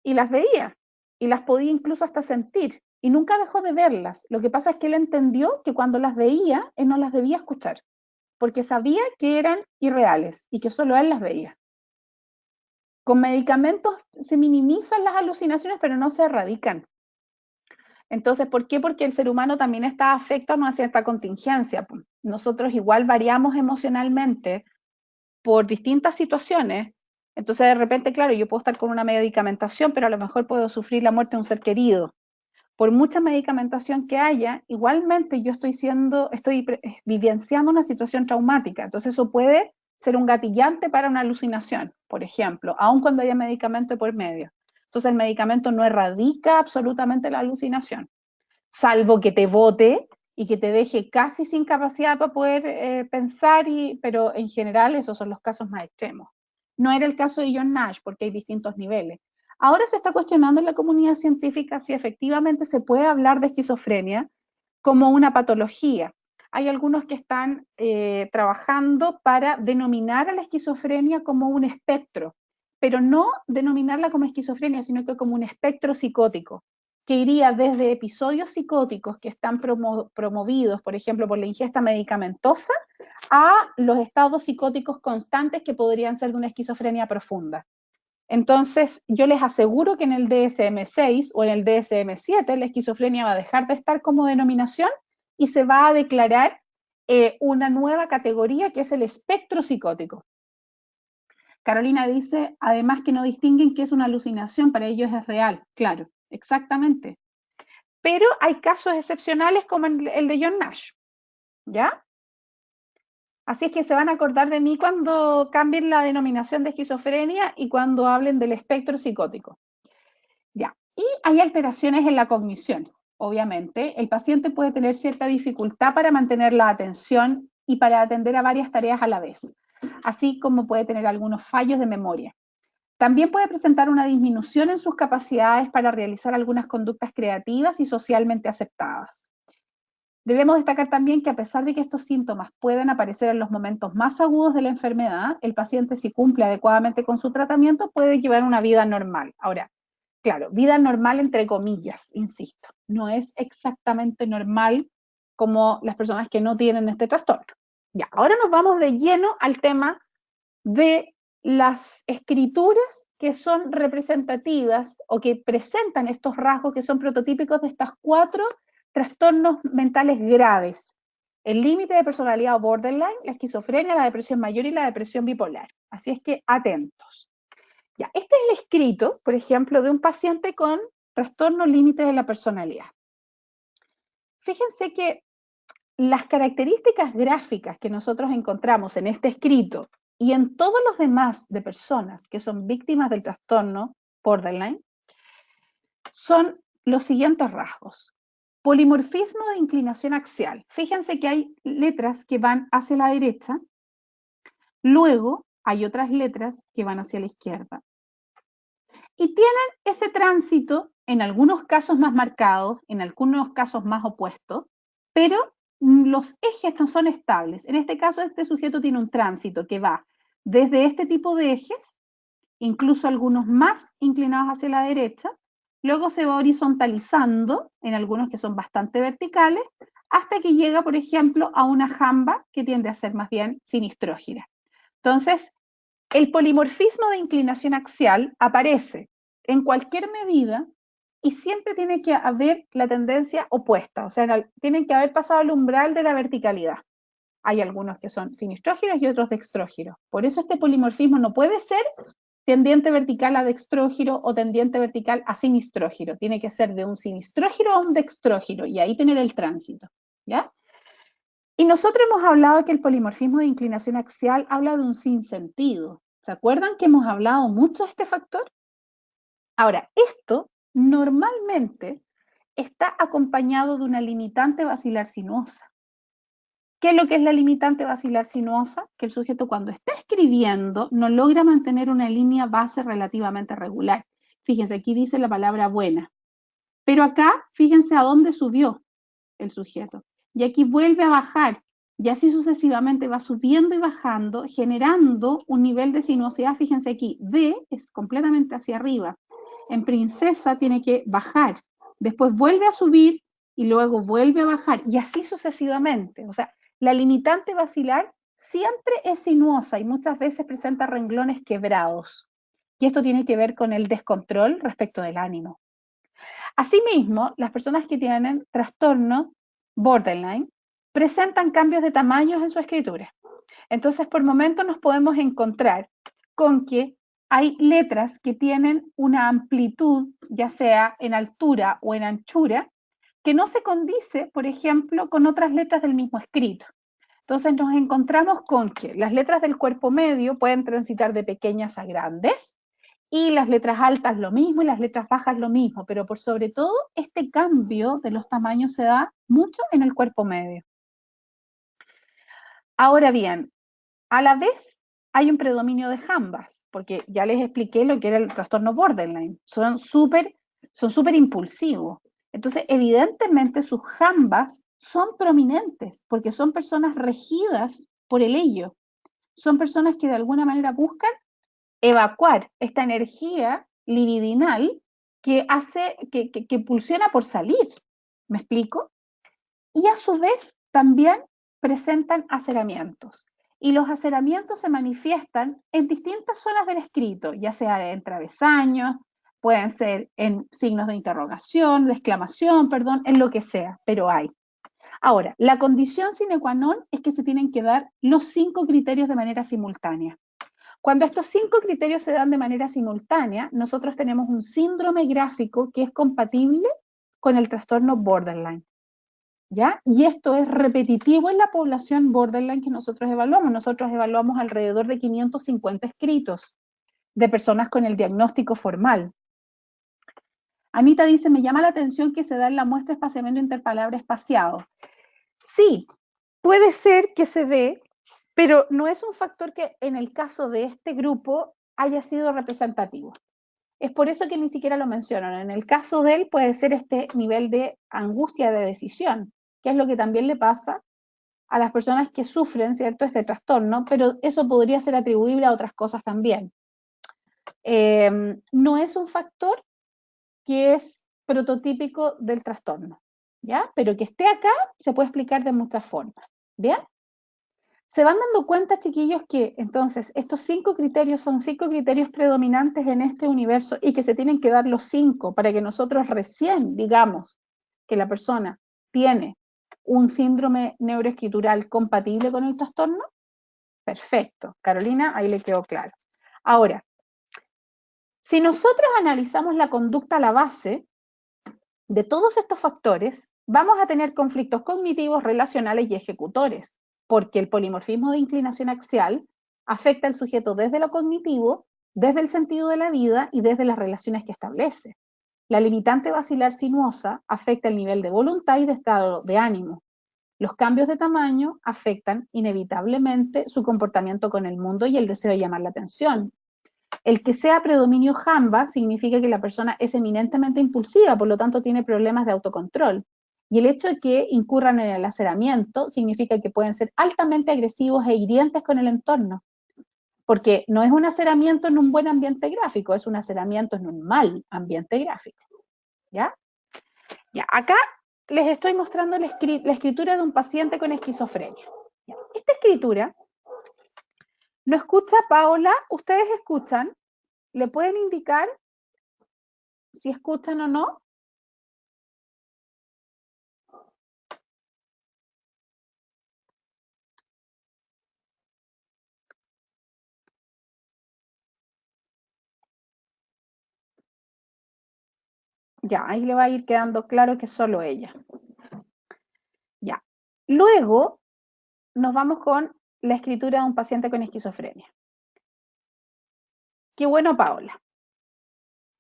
y las veía y las podía incluso hasta sentir y nunca dejó de verlas. Lo que pasa es que él entendió que cuando las veía, él no las debía escuchar, porque sabía que eran irreales y que solo él las veía. Con medicamentos se minimizan las alucinaciones, pero no se erradican. Entonces, ¿por qué? Porque el ser humano también está afecto a una cierta contingencia. Nosotros igual variamos emocionalmente por distintas situaciones. Entonces, de repente, claro, yo puedo estar con una medicamentación, pero a lo mejor puedo sufrir la muerte de un ser querido. por mucha medicamentación que haya, igualmente yo estoy vivenciando una situación traumática. Entonces eso puede ser un gatillante para una alucinación, por ejemplo, aun cuando haya medicamento por medio. Entonces el medicamento no erradica absolutamente la alucinación, salvo que te bote y que te deje casi sin capacidad para poder pensar, pero en general esos son los casos más extremos. No era el caso de John Nash, porque hay distintos niveles. Ahora se está cuestionando en la comunidad científica si efectivamente se puede hablar de esquizofrenia como una patología. Hay algunos que están trabajando para denominar a la esquizofrenia como un espectro, pero no denominarla como esquizofrenia, sino que como un espectro psicótico, que iría desde episodios psicóticos que están promovidos, por ejemplo, por la ingesta medicamentosa, a los estados psicóticos constantes que podrían ser de una esquizofrenia profunda. Entonces, yo les aseguro que en el DSM-6 o en el DSM-7 la esquizofrenia va a dejar de estar como denominación y se va a declarar una nueva categoría que es el espectro psicótico. Carolina dice, además que no distinguen qué es una alucinación, para ellos es real. Claro, exactamente. Pero hay casos excepcionales como el de John Nash, ¿ya? Así es que se van a acordar de mí cuando cambien la denominación de esquizofrenia y cuando hablen del espectro psicótico. Ya. Y hay alteraciones en la cognición. Obviamente, el paciente puede tener cierta dificultad para mantener la atención y para atender a varias tareas a la vez, así como puede tener algunos fallos de memoria. También puede presentar una disminución en sus capacidades para realizar algunas conductas creativas y socialmente aceptadas. Debemos destacar también que a pesar de que estos síntomas pueden aparecer en los momentos más agudos de la enfermedad, el paciente, si cumple adecuadamente con su tratamiento, puede llevar una vida normal. Ahora, claro, vida normal entre comillas, insisto, no es exactamente normal como las personas que no tienen este trastorno. Ya, ahora nos vamos de lleno al tema de las escrituras que son representativas o que presentan estos rasgos que son prototípicos de estas 4 trastornos mentales graves: el límite de personalidad o borderline, la esquizofrenia, la depresión mayor y la depresión bipolar. Así es que atentos. Ya, este es el escrito, por ejemplo, de un paciente con trastorno límite de la personalidad. Fíjense que las características gráficas que nosotros encontramos en este escrito y en todos los demás de personas que son víctimas del trastorno borderline son los siguientes rasgos. Polimorfismo de inclinación axial. Fíjense que hay letras que van hacia la derecha, luego hay otras letras que van hacia la izquierda. Y tienen ese tránsito, en algunos casos más marcados, en algunos casos más opuestos, pero los ejes no son estables. En este caso, este sujeto tiene un tránsito que va desde este tipo de ejes, incluso algunos más inclinados hacia la derecha, luego se va horizontalizando, en algunos que son bastante verticales, hasta que llega, por ejemplo, a una jamba que tiende a ser más bien sinistrógira. Entonces, el polimorfismo de inclinación axial aparece en cualquier medida y siempre tiene que haber la tendencia opuesta, o sea, tienen que haber pasado el umbral de la verticalidad. Hay algunos que son sinistrógiros y otros dextrógiros. Por eso este polimorfismo no puede ser tendiente vertical a dextrógiro o tendiente vertical a sinistrógiro. Tiene que ser de un sinistrógiro a un dextrógiro y ahí tener el tránsito, ¿ya? Y nosotros hemos hablado que el polimorfismo de inclinación axial habla de un sinsentido. ¿Se acuerdan que hemos hablado mucho de este factor? Ahora, esto normalmente está acompañado de una limitante basilar sinuosa. ¿Qué es lo que es la limitante basilar sinuosa? Que el sujeto cuando está escribiendo no logra mantener una línea base relativamente regular. Fíjense, aquí dice la palabra buena. Pero acá, fíjense a dónde subió el sujeto. Y aquí vuelve a bajar. Y así sucesivamente va subiendo y bajando, generando un nivel de sinuosidad. Fíjense aquí, D es completamente hacia arriba. En princesa tiene que bajar. Después vuelve a subir y luego vuelve a bajar. Y así sucesivamente. O sea, la limitante basilar siempre es sinuosa y muchas veces presenta renglones quebrados. Y esto tiene que ver con el descontrol respecto del ánimo. Asimismo, las personas que tienen trastorno borderline presentan cambios de tamaños en su escritura. Entonces, por momentos nos podemos encontrar con que hay letras que tienen una amplitud, ya sea en altura o en anchura, que no se condice, por ejemplo, con otras letras del mismo escrito. Entonces nos encontramos con que las letras del cuerpo medio pueden transitar de pequeñas a grandes, y las letras altas lo mismo y las letras bajas lo mismo, pero por sobre todo este cambio de los tamaños se da mucho en el cuerpo medio. Ahora bien, a la vez hay un predominio de jambas, porque ya les expliqué lo que era el trastorno borderline, son súper impulsivos. Entonces, evidentemente sus jambas son prominentes, porque son personas regidas por el ello. Son personas que de alguna manera buscan evacuar esta energía libidinal que hace, que pulsiona por salir. ¿Me explico? Y a su vez también presentan aceramientos. Y los aceramientos se manifiestan en distintas zonas del escrito, ya sea en travesaños, pueden ser en signos de interrogación, de exclamación, perdón, en lo que sea, pero hay. Ahora, la condición sine qua non es que se tienen que dar los 5 criterios de manera simultánea. Cuando estos 5 criterios se dan de manera simultánea, nosotros tenemos un síndrome gráfico que es compatible con el trastorno borderline. ¿Ya? Y esto es repetitivo en la población borderline que nosotros evaluamos. Nosotros evaluamos alrededor de 550 escritos de personas con el diagnóstico formal. Anita dice, me llama la atención que se da en la muestra espaciamiento interpalabra espaciado. Sí, puede ser que se dé, pero no es un factor que en el caso de este grupo haya sido representativo. Es por eso que ni siquiera lo mencionan. En el caso de él puede ser este nivel de angustia de decisión, que es lo que también le pasa a las personas que sufren, ¿cierto?, este trastorno, pero eso podría ser atribuible a otras cosas también. No es un factor que es prototípico del trastorno, ¿ya? Pero que esté acá se puede explicar de muchas formas, ¿bien? Se van dando cuenta, chiquillos, que entonces estos 5 criterios son 5 criterios predominantes en este universo y que se tienen que dar los 5 para que nosotros recién digamos que la persona tiene un síndrome neuroescritural compatible con el trastorno. Perfecto, Carolina, ahí le quedó claro. Ahora, si nosotros analizamos la conducta a la base de todos estos factores, vamos a tener conflictos cognitivos, relacionales y ejecutores, porque el polimorfismo de inclinación axial afecta al sujeto desde lo cognitivo, desde el sentido de la vida y desde las relaciones que establece. La limitante basilar sinuosa afecta el nivel de voluntad y de estado de ánimo. Los cambios de tamaño afectan inevitablemente su comportamiento con el mundo y el deseo de llamar la atención. El que sea predominio jamba significa que la persona es eminentemente impulsiva, por lo tanto tiene problemas de autocontrol. Y el hecho de que incurran en el aceramiento significa que pueden ser altamente agresivos e hirientes con el entorno. Porque no es un aceramiento en un buen ambiente gráfico, es un aceramiento en un mal ambiente gráfico. ¿Ya? Ya, acá les estoy mostrando la escritura de un paciente con esquizofrenia. ¿Ya? Esta escritura, ¿no escucha Paola? ¿Ustedes escuchan? ¿Le pueden indicar si escuchan o no? Ya, ahí le va a ir quedando claro que es solo ella. Ya. Luego nos vamos con la escritura de un paciente con esquizofrenia. Qué bueno, Paola.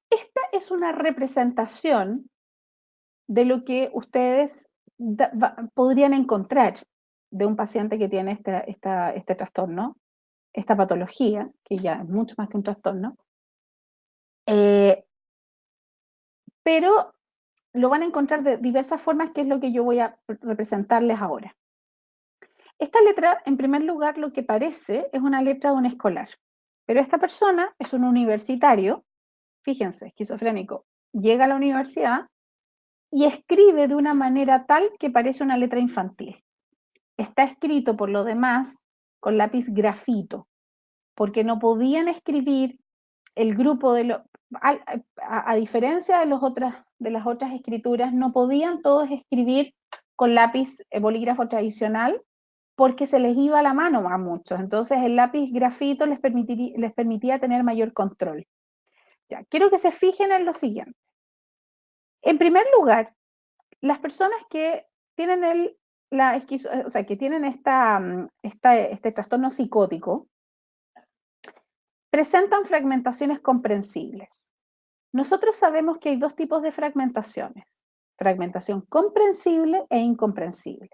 Esta es una representación de lo que ustedes podrían encontrar de un paciente que tiene este trastorno, esta patología, que ya es mucho más que un trastorno, pero lo van a encontrar de diversas formas, que es lo que yo voy a representarles ahora. Esta letra, en primer lugar, lo que parece es una letra de un escolar, pero esta persona es un universitario, fíjense, esquizofrénico, llega a la universidad y escribe de una manera tal que parece una letra infantil. Está escrito, por lo demás, con lápiz grafito, porque no podían escribir el grupo de los... A diferencia de las otras escrituras, no podían todos escribir con lápiz bolígrafo tradicional, porque se les iba la mano a muchos. Entonces el lápiz grafito les permitía tener mayor control. Ya, quiero que se fijen en lo siguiente. En primer lugar, las personas que tienen que tienen este trastorno psicótico presentan fragmentaciones comprensibles. Nosotros sabemos que hay dos tipos de fragmentaciones: fragmentación comprensible e incomprensible.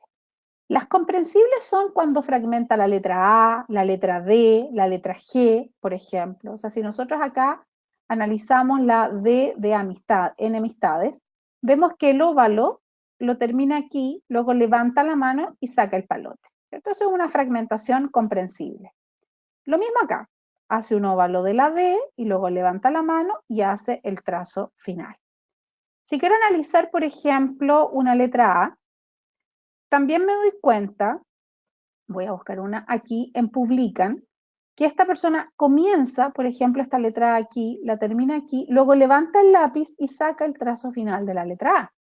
Las comprensibles son cuando fragmenta la letra A, la letra D, la letra G, por ejemplo. O sea, si nosotros acá analizamos la D de enemistades, vemos que el óvalo lo termina aquí, luego levanta la mano y saca el palote. Entonces es una fragmentación comprensible. Lo mismo acá, hace un óvalo de la D y luego levanta la mano y hace el trazo final. Si quiero analizar, por ejemplo, una letra A, también me doy cuenta, voy a buscar una aquí en Publican, que esta persona comienza, por ejemplo, esta letra aquí, la termina aquí, luego levanta el lápiz y saca el trazo final de la letra A.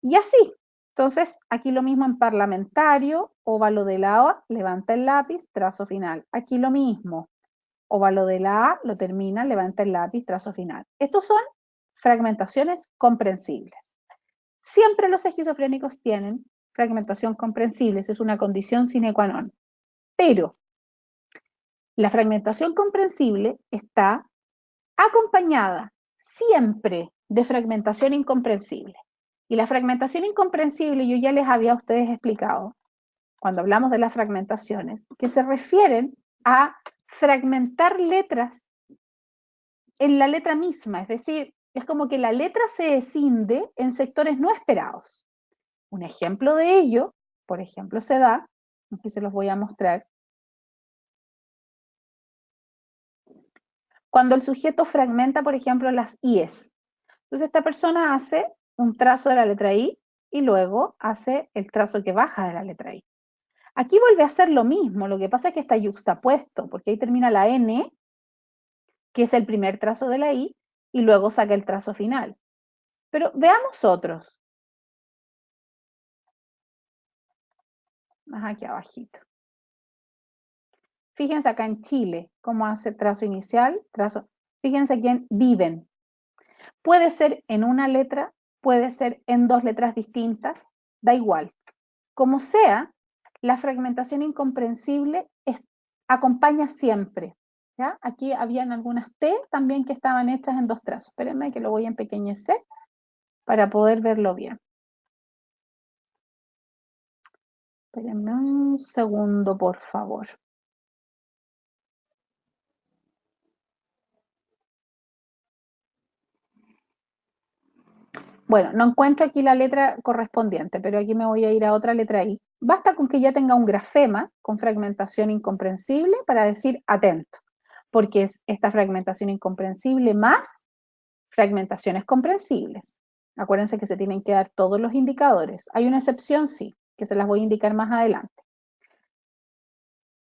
Y así. Entonces, aquí lo mismo en parlamentario, óvalo de la A, levanta el lápiz, trazo final. Aquí lo mismo, óvalo de la A, lo termina, levanta el lápiz, trazo final. Estos son fragmentaciones comprensibles. Siempre los esquizofrénicos tienen fragmentación comprensible, es una condición sine qua non. Pero la fragmentación comprensible está acompañada siempre de fragmentación incomprensible. Y la fragmentación incomprensible, yo ya les había a ustedes explicado, cuando hablamos de las fragmentaciones, que se refieren a fragmentar letras en la letra misma, es decir, es como que la letra se escinde en sectores no esperados. Un ejemplo de ello, por ejemplo, se da, aquí se los voy a mostrar, cuando el sujeto fragmenta, por ejemplo, las IES. Entonces esta persona hace un trazo de la letra I y luego hace el trazo que baja de la letra I. Aquí vuelve a hacer lo mismo, lo que pasa es que está yuxtapuesto, porque ahí termina la N, que es el primer trazo de la I, y luego saca el trazo final. Pero veamos otros. Más aquí abajito. Fíjense acá en Chile, cómo hace trazo inicial, trazo. Fíjense aquí en viven. Puede ser en una letra, puede ser en dos letras distintas, da igual. Como sea, la fragmentación incomprensible acompaña siempre. ¿Ya? Aquí habían algunas T también que estaban hechas en dos trazos. Espérenme que lo voy a empequeñecer para poder verlo bien. Espérenme un segundo, por favor. Bueno, no encuentro aquí la letra correspondiente, pero aquí me voy a ir a otra letra I. Basta con que ya tenga un grafema con fragmentación incomprensible para decir atento, porque es esta fragmentación incomprensible más fragmentaciones comprensibles. Acuérdense que se tienen que dar todos los indicadores. Hay una excepción, sí, que se las voy a indicar más adelante.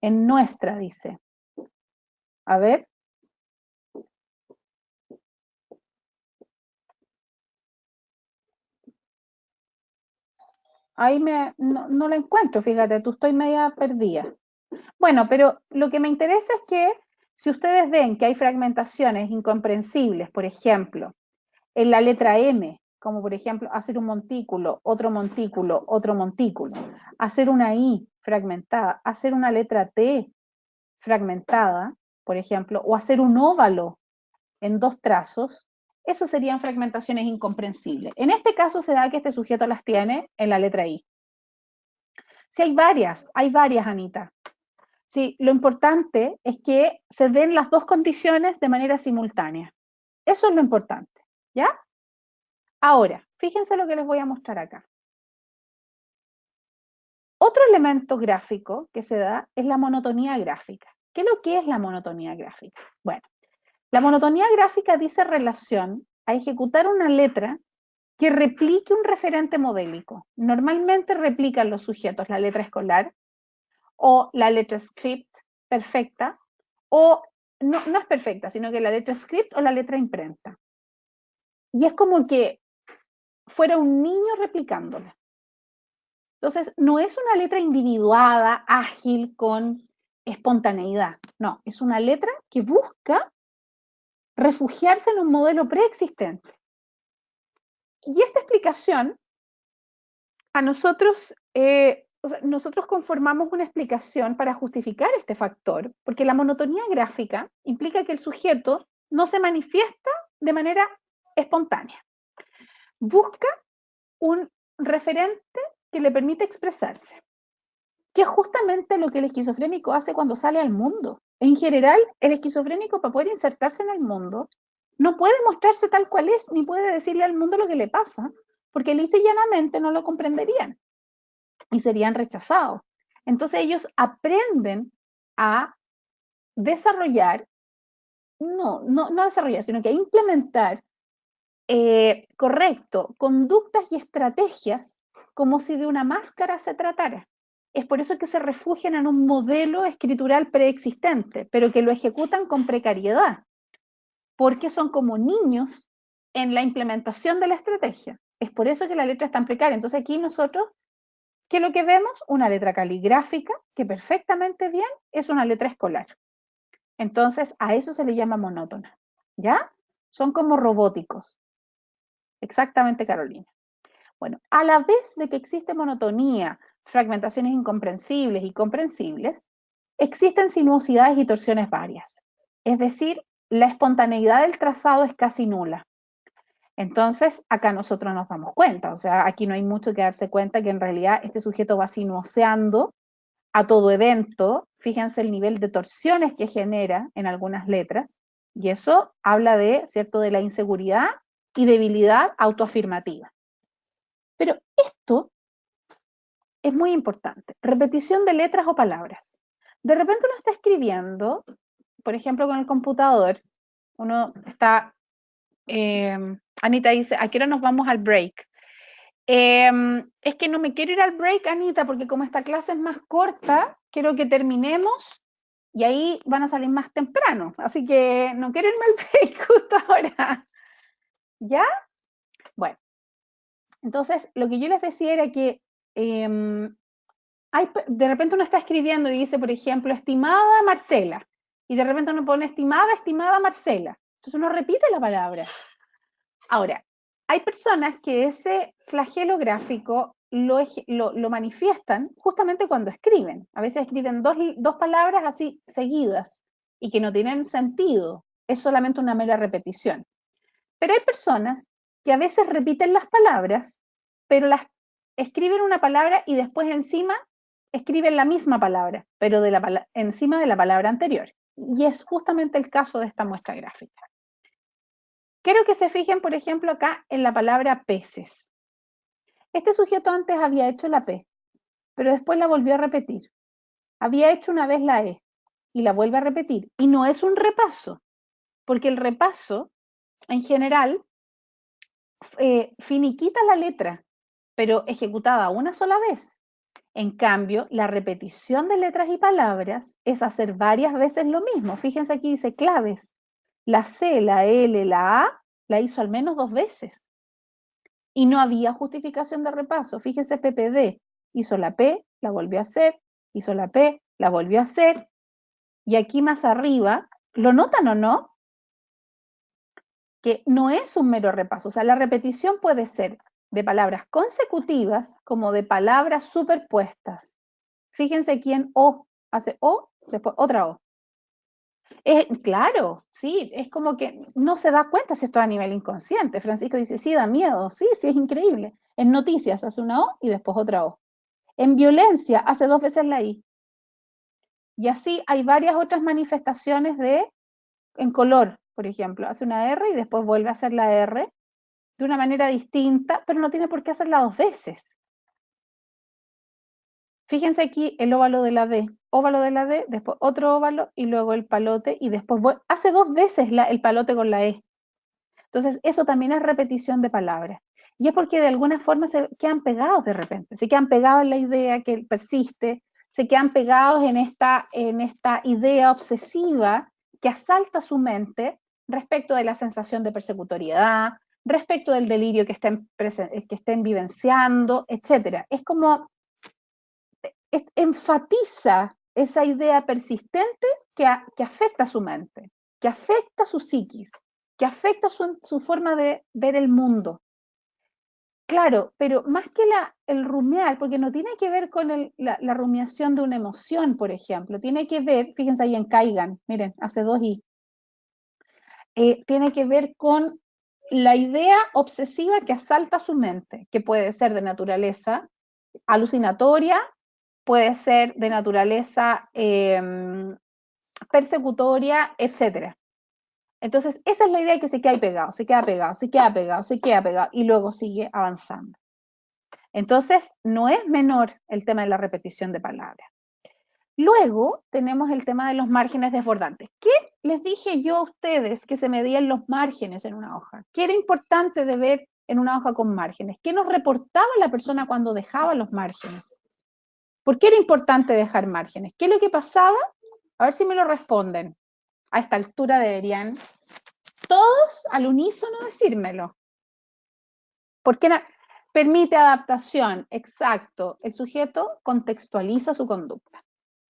En nuestra, dice. A ver. Ahí no la encuentro, fíjate, tú estoy media perdida. Bueno, pero lo que me interesa es que si ustedes ven que hay fragmentaciones incomprensibles, por ejemplo, en la letra M, como por ejemplo hacer un montículo, otro montículo, otro montículo, hacer una I fragmentada, hacer una letra T fragmentada, por ejemplo, o hacer un óvalo en dos trazos, eso serían fragmentaciones incomprensibles. En este caso se da que este sujeto las tiene en la letra I. Sí, hay varias, Anita. Sí, lo importante es que se den las dos condiciones de manera simultánea. Eso es lo importante, ¿ya? Ahora, fíjense lo que les voy a mostrar acá. Otro elemento gráfico que se da es la monotonía gráfica. ¿Qué es lo que es la monotonía gráfica? Bueno, la monotonía gráfica dice relación a ejecutar una letra que replique un referente modélico. Normalmente replican los sujetos la letra escolar o la letra script perfecta, o no es perfecta, sino que la letra script o la letra imprenta. Y es como que fuera un niño replicándola. Entonces, no es una letra individuada, ágil, con espontaneidad. No, es una letra que busca refugiarse en un modelo preexistente. Y esta explicación, a nosotros, nosotros conformamos una explicación para justificar este factor, porque la monotonía gráfica implica que el sujeto no se manifiesta de manera espontánea. Busca un referente que le permite expresarse, que es justamente lo que el esquizofrénico hace cuando sale al mundo. En general, el esquizofrénico, para poder insertarse en el mundo, no puede mostrarse tal cual es, ni puede decirle al mundo lo que le pasa, porque lisa y llanamente no lo comprenderían y serían rechazados. Entonces ellos aprenden a desarrollar, no desarrollar, sino que a implementar, conductas y estrategias como si de una máscara se tratara. Es por eso que se refugian en un modelo escritural preexistente, pero que lo ejecutan con precariedad, porque son como niños en la implementación de la estrategia. Es por eso que la letra es tan precaria. Entonces aquí nosotros, ¿qué es lo que vemos? Una letra caligráfica que perfectamente bien es una letra escolar. Entonces a eso se le llama monótona, ¿ya? Son como robóticos. Exactamente, Carolina. Bueno, a la vez de que existe monotonía, fragmentaciones incomprensibles y comprensibles, existen sinuosidades y torsiones varias. Es decir, la espontaneidad del trazado es casi nula. Entonces, acá nosotros nos damos cuenta, o sea, aquí no hay mucho que darse cuenta que en realidad este sujeto va sinuoseando a todo evento. Fíjense el nivel de torsiones que genera en algunas letras, y eso habla de, ¿cierto?, de la inseguridad y debilidad autoafirmativa. Pero esto es muy importante. Repetición de letras o palabras. De repente uno está escribiendo, por ejemplo, con el computador, uno está, Anita dice, ¿a qué hora nos vamos al break? Es que no me quiero ir al break, Anita, porque como esta clase es más corta, quiero que terminemos y ahí van a salir más temprano. Así que no quiero irme al break justo ahora. ¿Ya? Bueno, entonces lo que yo les decía era que de repente uno está escribiendo y dice, por ejemplo, estimada Marcela, y de repente uno pone estimada Marcela. Entonces uno repite la palabra. Ahora, hay personas que ese flagelo gráfico lo manifiestan justamente cuando escriben. A veces escriben dos palabras así seguidas y que no tienen sentido. Es solamente una mera repetición. Pero hay personas que a veces repiten las palabras, pero escriben una palabra y después encima escriben la misma palabra, pero encima de la palabra anterior. Y es justamente el caso de esta muestra gráfica. Quiero que se fijen, por ejemplo, acá en la palabra peces. Este sujeto antes había hecho la P, pero después la volvió a repetir. Había hecho una vez la E y la vuelve a repetir. Y no es un repaso, porque el repaso, en general, finiquita la letra, pero ejecutada una sola vez. En cambio, la repetición de letras y palabras es hacer varias veces lo mismo. Fíjense aquí dice claves. La C, la L, la A, la hizo al menos 2 veces. Y no había justificación de repaso. Fíjense PPD, hizo la P, la volvió a hacer, hizo la P, la volvió a hacer. Y aquí más arriba, ¿lo notan o no? Que no es un mero repaso. O sea, la repetición puede ser de palabras consecutivas como de palabras superpuestas. Fíjense quién O hace O, después otra O. Claro, sí, es como que no se da cuenta si esto es a nivel inconsciente. Francisco dice, sí, da miedo, sí, sí, es increíble. En noticias hace una O y después otra O. En violencia hace 2 veces la I. Y así hay varias otras manifestaciones en color, por ejemplo, hace una R y después vuelve a hacer la R de una manera distinta, pero no tiene por qué hacerla 2 veces. Fíjense aquí el óvalo de la D, después otro óvalo y luego el palote y después hace 2 veces el palote con la E. Entonces eso también es repetición de palabras. Y es porque de alguna forma se quedan pegados de repente, se quedan pegados en la idea que persiste, se quedan pegados en esta idea obsesiva que asalta su mente respecto de la sensación de persecutoriedad, respecto del delirio que estén vivenciando, etc. Es como enfatiza esa idea persistente que afecta su mente, que afecta su psiquis, que afecta su forma de ver el mundo. Claro, pero más que el rumiar, porque no tiene que ver con la rumiación de una emoción, por ejemplo, tiene que ver, fíjense ahí en Caigan, miren, hace 2 tiene que ver con la idea obsesiva que asalta su mente, que puede ser de naturaleza alucinatoria, puede ser de naturaleza persecutoria, etc. Entonces, esa es la idea que se queda ahí pegado, se queda pegado, se queda pegado, se queda pegado y luego sigue avanzando. Entonces, no es menor el tema de la repetición de palabras. Luego tenemos el tema de los márgenes desbordantes. ¿Qué les dije yo a ustedes que se medían los márgenes en una hoja? ¿Qué era importante de ver en una hoja con márgenes? ¿Qué nos reportaba la persona cuando dejaba los márgenes? ¿Por qué era importante dejar márgenes? ¿Qué es lo que pasaba? A ver si me lo responden. A esta altura deberían todos al unísono decírmelo. Porque permite adaptación, exacto. El sujeto contextualiza su conducta,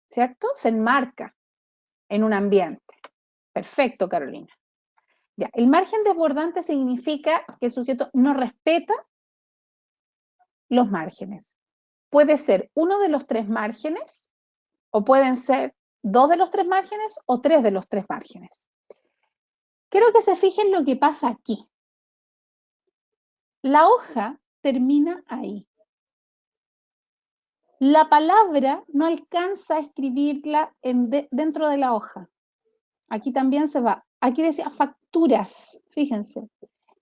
¿cierto? Se enmarca en un ambiente. Perfecto, Carolina. Ya, el margen desbordante significa que el sujeto no respeta los márgenes. Puede ser uno de los 3 márgenes, o pueden ser 2 de los 3 márgenes, o 3 de los 3 márgenes. Quiero que se fijen lo que pasa aquí. La hoja termina ahí. La palabra no alcanza a escribirla dentro de la hoja. Aquí también se va. Aquí decía facturas, fíjense.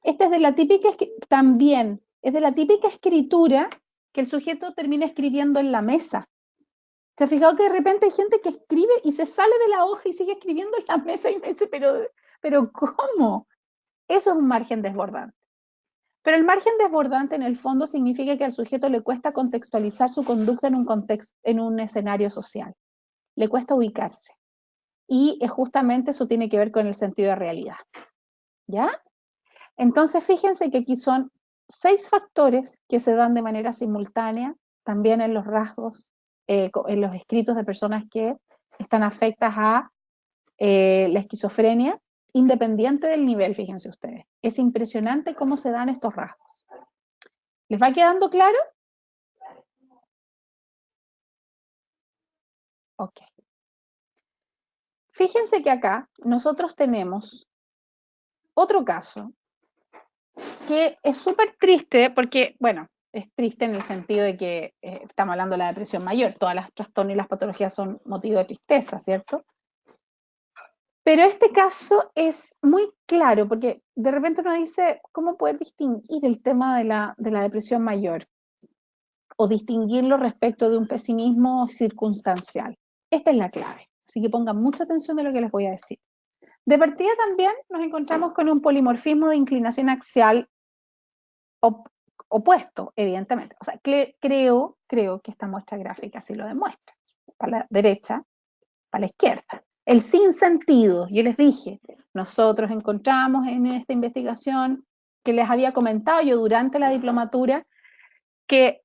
Esta es de la típica, también, es de la típica escritura que el sujeto termina escribiendo en la mesa. ¿Se ha fijado que de repente hay gente que escribe y se sale de la hoja y sigue escribiendo en la mesa y me dice, pero ¿cómo? Eso es un margen desbordante. Pero el margen desbordante en el fondo significa que al sujeto le cuesta contextualizar su conducta en un escenario social. Le cuesta ubicarse. Y justamente eso tiene que ver con el sentido de realidad. ¿Ya? Entonces, fíjense que aquí son 6 factores que se dan de manera simultánea, también en los rasgos, en los escritos de personas que están afectas a la esquizofrenia, independiente del nivel, fíjense ustedes. Es impresionante cómo se dan estos rasgos. ¿Les va quedando claro? Ok. Fíjense que acá nosotros tenemos otro caso que es súper triste porque, bueno, es triste en el sentido de que estamos hablando de la depresión mayor, todas las trastornos y las patologías son motivo de tristeza, ¿cierto? Pero este caso es muy claro porque de repente uno dice, ¿cómo poder distinguir el tema de la depresión mayor? O distinguirlo respecto de un pesimismo circunstancial. Esta es la clave, así que pongan mucha atención de lo que les voy a decir. De partida también nos encontramos con un polimorfismo de inclinación axial opuesto, evidentemente. O sea, creo que esta muestra gráfica sí lo demuestra. Para la derecha, para la izquierda. El sinsentido, yo les dije, nosotros encontramos en esta investigación que les había comentado yo durante la diplomatura, que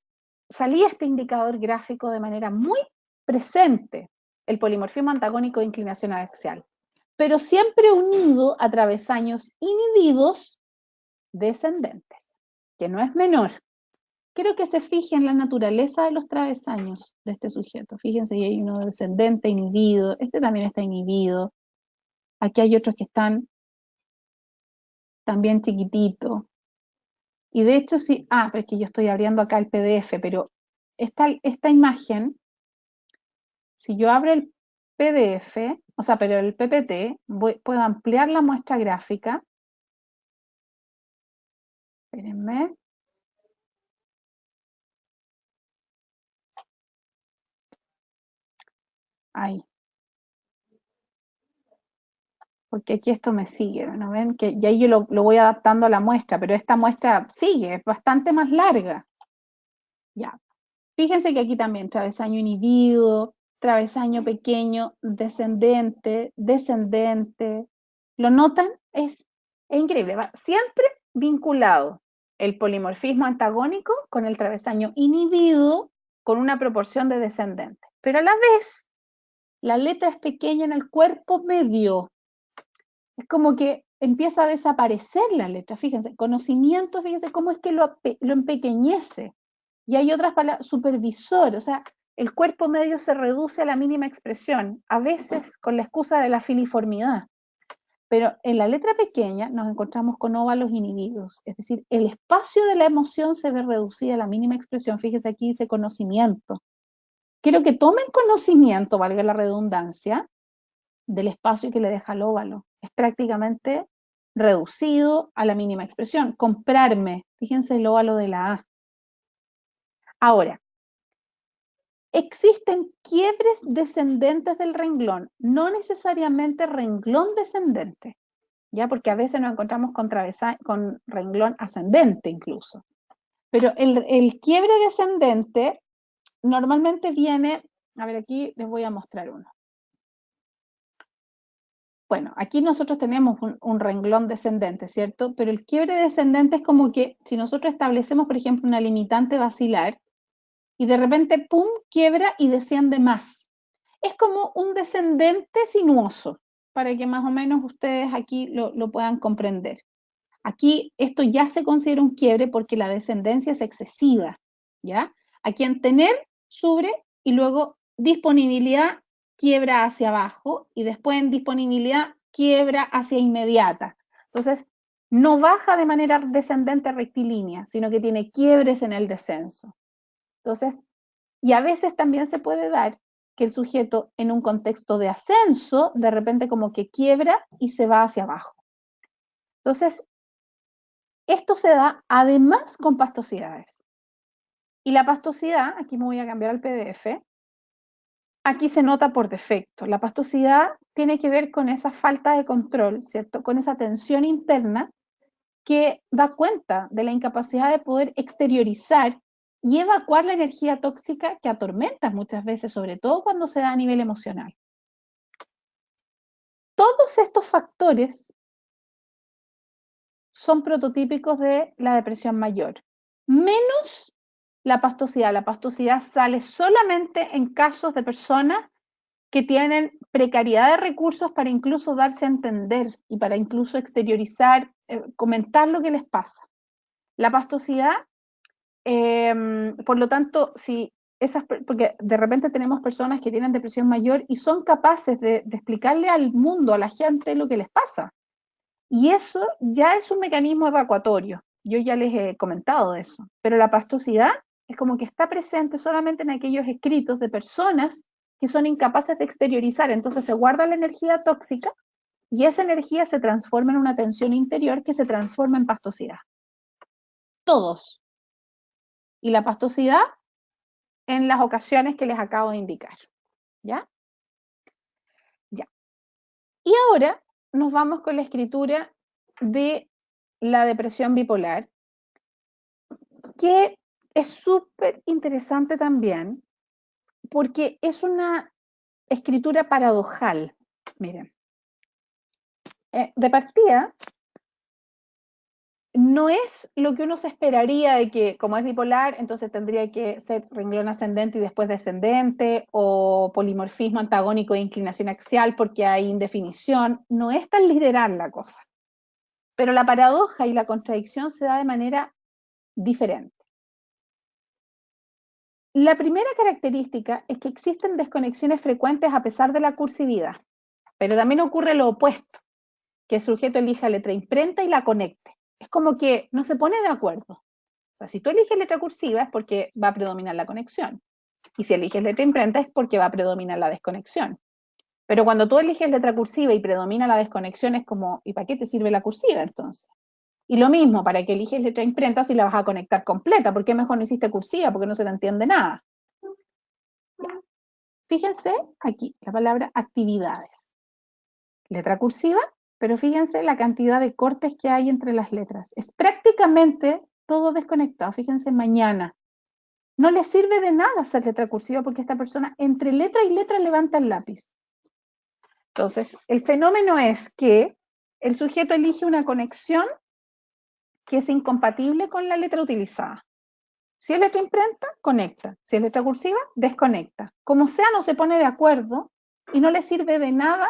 salía este indicador gráfico de manera muy presente, el polimorfismo antagónico de inclinación axial, pero siempre unido a travesaños inhibidos descendentes, que no es menor. Quiero que se fijen en la naturaleza de los travesaños de este sujeto. Fíjense, ahí hay uno descendente, inhibido, este también está inhibido. Aquí hay otros que están también chiquititos. Y de hecho, sí, pero es que yo estoy abriendo acá el PDF, pero esta imagen, si yo abro el PDF, o sea, pero el PPT, puedo ampliar la muestra gráfica. Espérenme. Ahí. Porque aquí esto me sigue, ¿no ven? Que y ahí yo lo voy adaptando a la muestra, pero esta muestra sigue, es bastante más larga. Ya. Fíjense que aquí también travesaño inhibido, travesaño pequeño, descendente, descendente. ¿Lo notan? Es increíble. Va siempre vinculado el polimorfismo antagónico con el travesaño inhibido con una proporción de descendente. Pero a la vez, la letra es pequeña en el cuerpo medio. Es como que empieza a desaparecer la letra. Fíjense, conocimiento, fíjense cómo es que lo empequeñece. Y hay otras palabras, supervisor, o sea, el cuerpo medio se reduce a la mínima expresión, a veces con la excusa de la filiformidad. Pero en la letra pequeña nos encontramos con óvalos inhibidos, es decir, el espacio de la emoción se ve reducido a la mínima expresión. Fíjese aquí dice conocimiento. Quiero que tomen conocimiento, valga la redundancia, del espacio que le deja el óvalo. Es prácticamente reducido a la mínima expresión. Comprarme, fíjense el óvalo de la A. Ahora, existen quiebres descendentes del renglón, no necesariamente renglón descendente, ¿ya? Porque a veces nos encontramos con renglón ascendente incluso. Pero el quiebre descendente normalmente viene, a ver, aquí les voy a mostrar uno. Bueno, aquí nosotros tenemos un renglón descendente, ¿cierto? Pero el quiebre descendente es como que si nosotros establecemos, por ejemplo, una limitante basilar y de repente, ¡pum!, quiebra y desciende más. Es como un descendente sinuoso, para que más o menos ustedes aquí lo puedan comprender. Aquí esto ya se considera un quiebre porque la descendencia es excesiva, ¿ya? Aquí en tener sube y luego disponibilidad quiebra hacia abajo y después en disponibilidad quiebra hacia inmediata. Entonces, no baja de manera descendente rectilínea, sino que tiene quiebres en el descenso. Entonces, y a veces también se puede dar que el sujeto en un contexto de ascenso, de repente como que quiebra y se va hacia abajo. Entonces, esto se da además con pastosidades. Y la pastosidad, aquí me voy a cambiar al PDF, aquí se nota por defecto. La pastosidad tiene que ver con esa falta de control, ¿cierto? Con esa tensión interna que da cuenta de la incapacidad de poder exteriorizar y evacuar la energía tóxica que atormenta muchas veces, sobre todo cuando se da a nivel emocional. Todos estos factores son prototípicos de la depresión mayor, menos la pastosidad. La pastosidad sale solamente en casos de personas que tienen precariedad de recursos para incluso darse a entender y para incluso exteriorizar, comentar lo que les pasa. La pastosidad, por lo tanto, si porque de repente tenemos personas que tienen depresión mayor y son capaces de explicarle al mundo, a la gente, lo que les pasa. Y eso ya es un mecanismo evacuatorio. Yo ya les he comentado eso. Pero la pastosidad es como que está presente solamente en aquellos escritos de personas que son incapaces de exteriorizar. Entonces se guarda la energía tóxica y esa energía se transforma en una tensión interior que se transforma en pastosidad. Todos. Y la pastosidad en las ocasiones que les acabo de indicar. ¿Ya? Ya. Y ahora nos vamos con la escritura de la depresión bipolar, que es súper interesante también, porque es una escritura paradojal. Miren, de partida, no es lo que uno se esperaría de que, como es bipolar, entonces tendría que ser renglón ascendente y después descendente, o polimorfismo antagónico de inclinación axial porque hay indefinición. No es tan literal la cosa. Pero la paradoja y la contradicción se da de manera diferente. La primera característica es que existen desconexiones frecuentes a pesar de la cursividad, pero también ocurre lo opuesto, que el sujeto elija letra imprenta y la conecte. Es como que no se pone de acuerdo. O sea, si tú eliges letra cursiva es porque va a predominar la conexión, y si eliges letra imprenta es porque va a predominar la desconexión. Pero cuando tú eliges letra cursiva y predomina la desconexión es como, ¿y para qué te sirve la cursiva entonces? Y lo mismo, para que eliges letra imprenta si la vas a conectar completa. ¿Por qué mejor no hiciste cursiva? Porque no se te entiende nada. Fíjense aquí la palabra actividades. Letra cursiva, pero fíjense la cantidad de cortes que hay entre las letras. Es prácticamente todo desconectado. Fíjense, mañana. No le sirve de nada hacer letra cursiva porque esta persona entre letra y letra levanta el lápiz. Entonces, el fenómeno es que el sujeto elige una conexión que es incompatible con la letra utilizada. Si es letra imprenta, conecta. Si es letra cursiva, desconecta. Como sea, no se pone de acuerdo y no le sirve de nada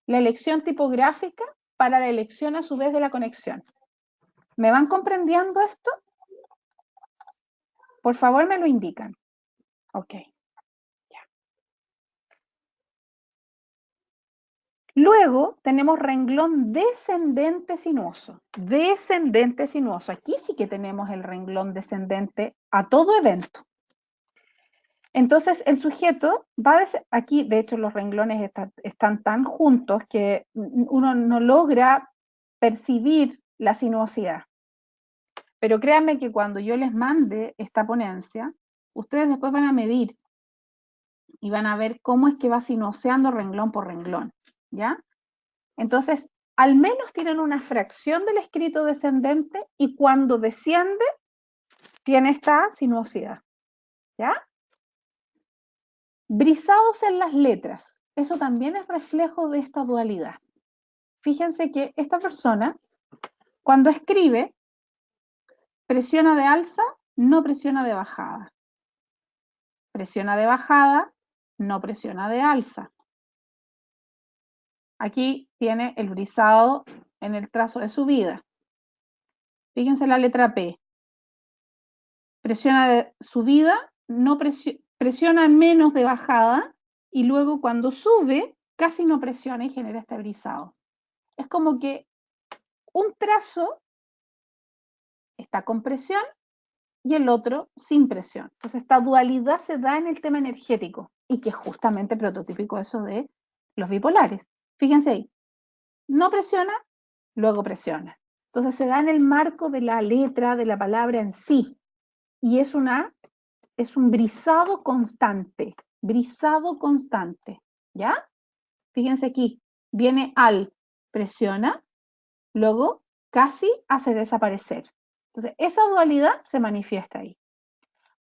la elección tipográfica para la elección a su vez de la conexión. ¿Me van comprendiendo esto? Por favor, me lo indican. Ok. Ya. Luego tenemos renglón descendente sinuoso. Descendente sinuoso. Aquí sí que tenemos el renglón descendente a todo evento. Entonces el sujeto va aquí, de hecho los renglones están tan juntos que uno no logra percibir la sinuosidad. Pero créanme que cuando yo les mande esta ponencia, ustedes después van a medir y van a ver cómo es que va sinuoseando renglón por renglón, ¿ya? Entonces, al menos tienen una fracción del escrito descendente y cuando desciende, tiene esta sinuosidad, ¿ya? Brisados en las letras. Eso también es reflejo de esta dualidad. Fíjense que esta persona, cuando escribe, presiona de alza, no presiona de bajada. Presiona de bajada, no presiona de alza. Aquí tiene el brisado en el trazo de subida. Fíjense la letra P. Presiona de subida, no presiona menos de bajada y luego cuando sube casi no presiona y genera este brisado. Es como que un trazo está con presión y el otro sin presión. Entonces esta dualidad se da en el tema energético y que es justamente prototípico eso de los bipolares. Fíjense ahí, no presiona, luego presiona. Entonces se da en el marco de la letra, de la palabra en sí y es un brisado constante, ¿ya? Fíjense aquí, viene al, presiona, luego casi hace desaparecer. Entonces, esa dualidad se manifiesta ahí.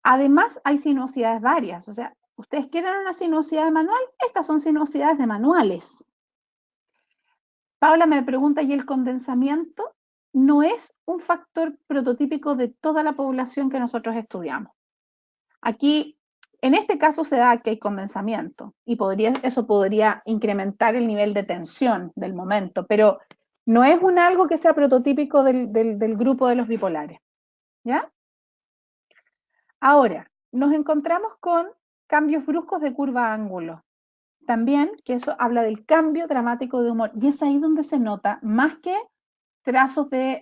Además, hay sinuosidades varias, o sea, ustedes quieren una sinuosidad de manual, estas son sinuosidades de manuales. Paula me pregunta, ¿y el condensamiento no es un factor prototípico de toda la población que nosotros estudiamos? Aquí, en este caso se da que hay condensamiento y eso podría incrementar el nivel de tensión del momento, pero no es algo que sea prototípico del grupo de los bipolares, ¿ya? Ahora, nos encontramos con cambios bruscos de curva-ángulo. También, que eso habla del cambio dramático de humor, y es ahí donde se nota, más que trazos de,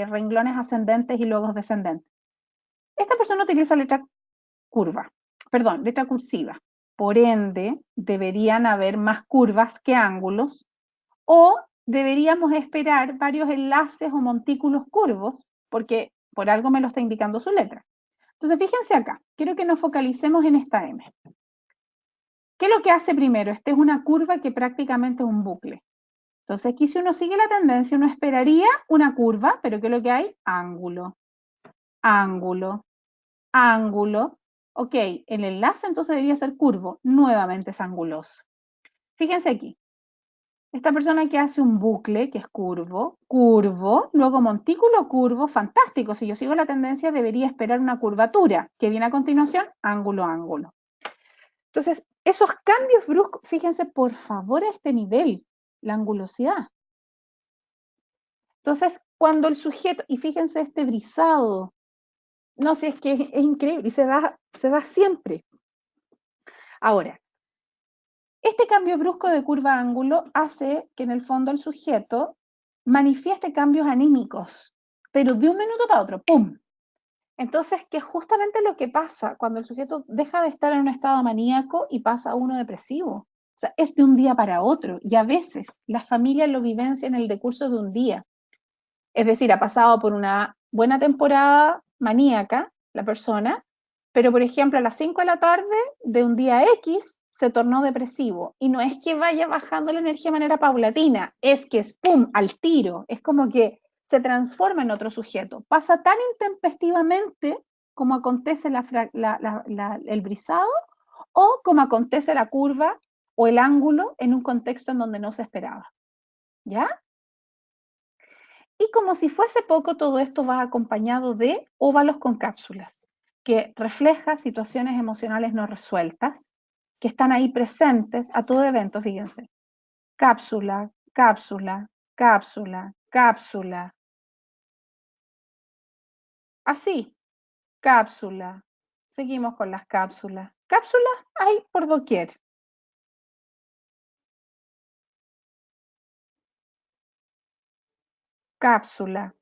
renglones ascendentes y luego descendentes. Esta persona utiliza letra cursiva. Por ende, deberían haber más curvas que ángulos, o deberíamos esperar varios enlaces o montículos curvos, porque por algo me lo está indicando su letra. Entonces, fíjense acá, quiero que nos focalicemos en esta M. ¿Qué es lo que hace primero? Esta es una curva que prácticamente es un bucle. Entonces, aquí si uno sigue la tendencia, uno esperaría una curva, pero ¿qué es lo que hay? Ángulo, ángulo, ángulo. Ok, el enlace entonces debería ser curvo, nuevamente es anguloso. Fíjense aquí, esta persona que hace un bucle, que es curvo, curvo, luego montículo curvo, fantástico, si yo sigo la tendencia debería esperar una curvatura, que viene a continuación, ángulo, ángulo. Entonces, esos cambios bruscos, fíjense por favor a este nivel, la angulosidad. Entonces, cuando el sujeto, y fíjense este brisado, no sé, es que es increíble y se da siempre. Ahora, este cambio brusco de curva-ángulo hace que en el fondo el sujeto manifieste cambios anímicos, pero de un minuto para otro, ¡pum! Entonces, que es justamente lo que pasa cuando el sujeto deja de estar en un estado maníaco y pasa a uno depresivo. O sea, es de un día para otro y a veces las familias lo vivencian en el decurso de un día. Es decir, ha pasado por una buena temporada maníaca la persona, pero por ejemplo a las 5 de la tarde de un día X se tornó depresivo. Y no es que vaya bajando la energía de manera paulatina, es que es pum, al tiro. Es como que se transforma en otro sujeto. Pasa tan intempestivamente como acontece el brisado o como acontece la curva o el ángulo en un contexto en donde no se esperaba. ¿Ya? Y como si fuese poco, todo esto va acompañado de óvalos con cápsulas. que refleja situaciones emocionales no resueltas, que están ahí presentes a todo evento, fíjense. Cápsula, cápsula, cápsula, cápsula. Así, cápsula. Seguimos con las cápsulas. Cápsulas hay por doquier. Cápsula.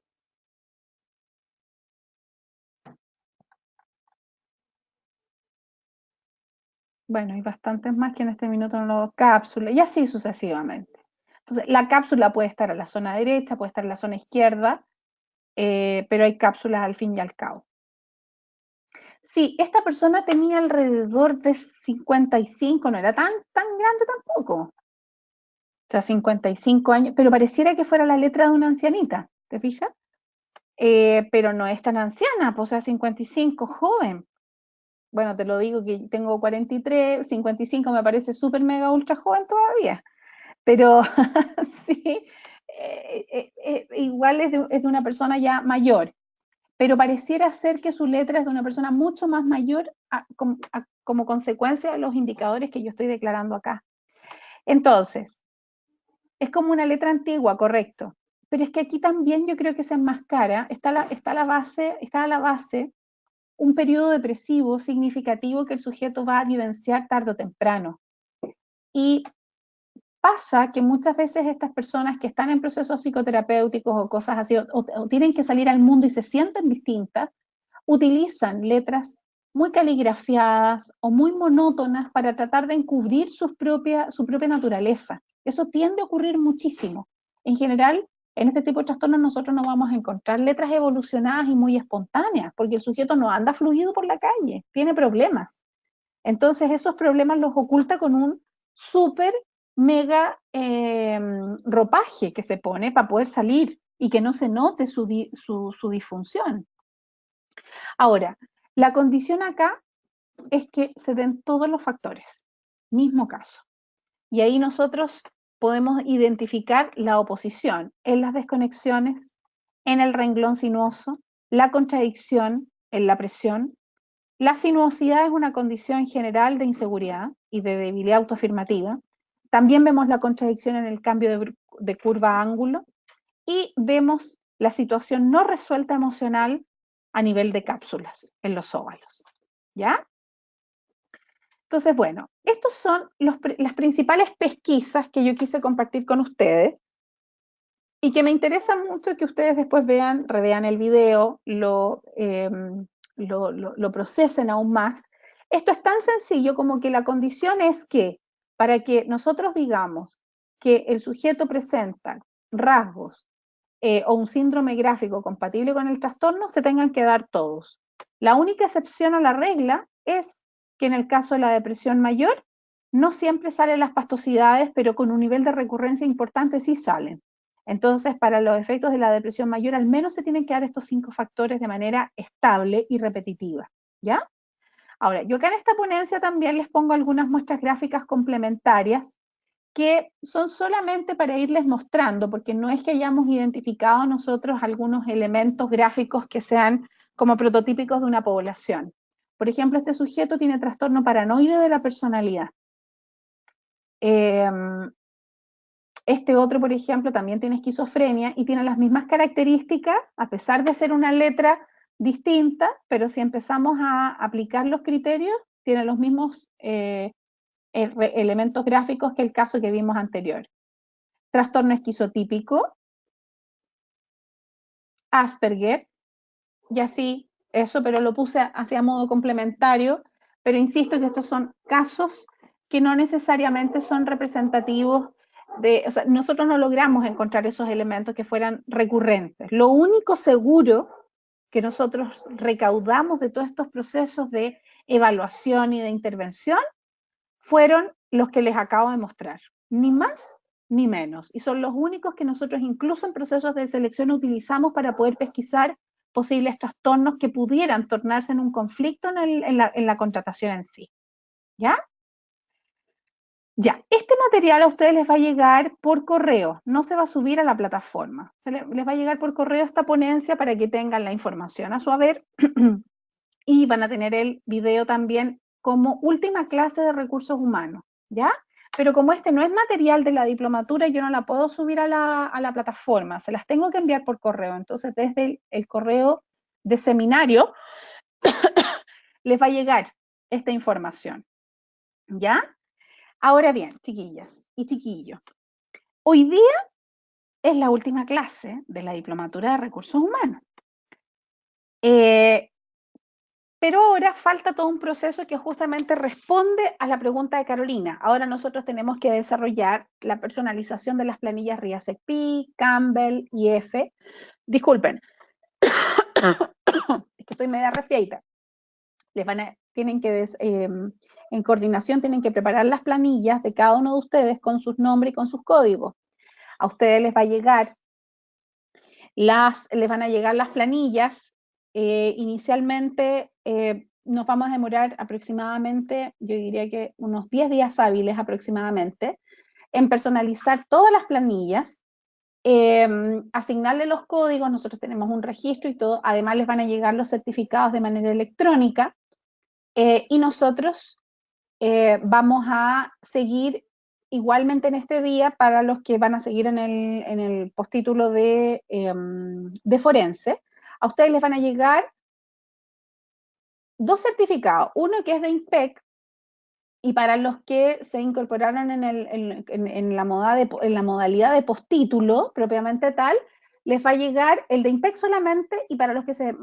Bueno, hay bastantes más que en este minuto no lo... Cápsula, y así sucesivamente. Entonces, la cápsula puede estar en la zona derecha, puede estar en la zona izquierda, pero hay cápsulas al fin y al cabo. Sí, esta persona tenía alrededor de 55, no era tan grande tampoco. O sea, 55 años, pero pareciera que fuera la letra de una ancianita, ¿te fijas? Pero no es tan anciana, pues, o sea, 55, joven. Bueno, te lo digo que tengo 43, 55 me parece súper mega ultra joven todavía. Pero sí, igual es de una persona ya mayor. Pero pareciera ser que su letra es de una persona mucho más mayor como consecuencia de los indicadores que yo estoy declarando acá. Entonces, es como una letra antigua, correcto. Pero es que aquí también yo creo que se enmascara, está a la base un periodo depresivo significativo que el sujeto va a vivenciar tarde o temprano. Y pasa que muchas veces estas personas que están en procesos psicoterapéuticos o cosas así, o tienen que salir al mundo y se sienten distintas, utilizan letras muy caligrafiadas o muy monótonas para tratar de encubrir su propia naturaleza. Eso tiende a ocurrir muchísimo. En general, en este tipo de trastornos nosotros no vamos a encontrar letras evolucionadas y muy espontáneas, porque el sujeto no anda fluido por la calle, tiene problemas. Entonces esos problemas los oculta con un súper mega ropaje que se pone para poder salir y que no se note su disfunción. Ahora, la condición acá es que se den todos los factores, mismo caso. Y ahí nosotros podemos identificar la oposición en las desconexiones, en el renglón sinuoso, la contradicción en la presión. La sinuosidad es una condición general de inseguridad y de debilidad autoafirmativa. También vemos la contradicción en el cambio de curva ángulo y vemos la situación no resuelta emocional a nivel de cápsulas en los óvalos. ¿Ya? Entonces, bueno, estas son las principales pesquisas que yo quise compartir con ustedes y que me interesa mucho que ustedes después revean el video, lo procesen aún más. Esto es tan sencillo como que la condición es que para que nosotros digamos que el sujeto presenta rasgos o un síndrome gráfico compatible con el trastorno, se tengan que dar todos. La única excepción a la regla es que en el caso de la depresión mayor, no siempre salen las pastosidades, pero con un nivel de recurrencia importante sí salen. Entonces, para los efectos de la depresión mayor, al menos se tienen que dar estos 5 factores de manera estable y repetitiva, ¿ya? Ahora, yo acá en esta ponencia también les pongo algunas muestras gráficas complementarias que son solamente para irles mostrando, porque no es que hayamos identificado nosotros algunos elementos gráficos que sean como prototípicos de una población. Por ejemplo, este sujeto tiene trastorno paranoide de la personalidad. Este otro, por ejemplo, también tiene esquizofrenia y tiene las mismas características, a pesar de ser una letra distinta, pero si empezamos a aplicar los criterios, tiene los mismos elementos gráficos que el caso que vimos anterior. Trastorno esquizotípico, Asperger, y así, eso, pero lo puse hacia modo complementario, pero insisto que estos son casos que no necesariamente son representativos de, o sea, nosotros no logramos encontrar esos elementos que fueran recurrentes. Lo único seguro que nosotros recaudamos de todos estos procesos de evaluación y de intervención fueron los que les acabo de mostrar, ni más ni menos, y son los únicos que nosotros incluso en procesos de selección utilizamos para poder pesquisar posibles trastornos que pudieran tornarse en un conflicto en la contratación en sí. ¿Ya? Ya, este material a ustedes les va a llegar por correo, no se va a subir a la plataforma. Les va a llegar por correo esta ponencia para que tengan la información a su haber y van a tener el video también como última clase de recursos humanos, ¿ya? Pero como este no es material de la diplomatura, yo no la puedo subir a la plataforma, se las tengo que enviar por correo. Entonces, desde el correo de seminario les va a llegar esta información, ¿ya? Ahora bien, chiquillas y chiquillos, hoy día es la última clase de la diplomatura de recursos humanos. Pero ahora falta todo un proceso que justamente responde a la pregunta de Carolina. Ahora nosotros tenemos que desarrollar la personalización de las planillas RIASEC-Pi, Campbell y F. Disculpen, es que estoy media resfriadita. Tienen que, en coordinación, tienen que preparar las planillas de cada uno de ustedes con sus nombres y con sus códigos. A ustedes les van a llegar las planillas. Inicialmente nos vamos a demorar aproximadamente, yo diría que unos 10 días hábiles aproximadamente, en personalizar todas las planillas, asignarle los códigos, nosotros tenemos un registro y todo, además les van a llegar los certificados de manera electrónica, y nosotros vamos a seguir igualmente en este día para los que van a seguir en el postítulo de forense. A ustedes les van a llegar 2 certificados, uno que es de INPEC, y para los que se incorporaron en la modalidad de postítulo propiamente tal, les va a llegar el de INPEC solamente, y para los que se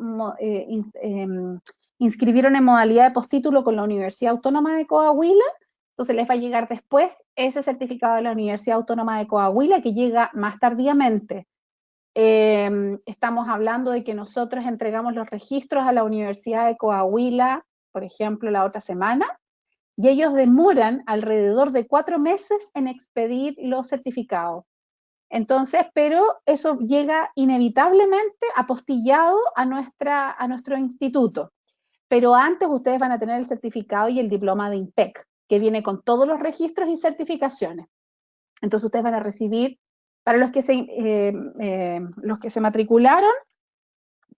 inscribieron en modalidad de postítulo con la Universidad Autónoma de Coahuila, entonces les va a llegar después ese certificado de la Universidad Autónoma de Coahuila, que llega más tardíamente. Estamos hablando de que nosotros entregamos los registros a la Universidad de Coahuila, por ejemplo, la otra semana, y ellos demoran alrededor de 4 meses en expedir los certificados. Entonces, pero eso llega inevitablemente apostillado a nuestro instituto. Pero antes ustedes van a tener el certificado y el diploma de INPEC, que viene con todos los registros y certificaciones. Entonces ustedes van a recibir, para los que se matricularon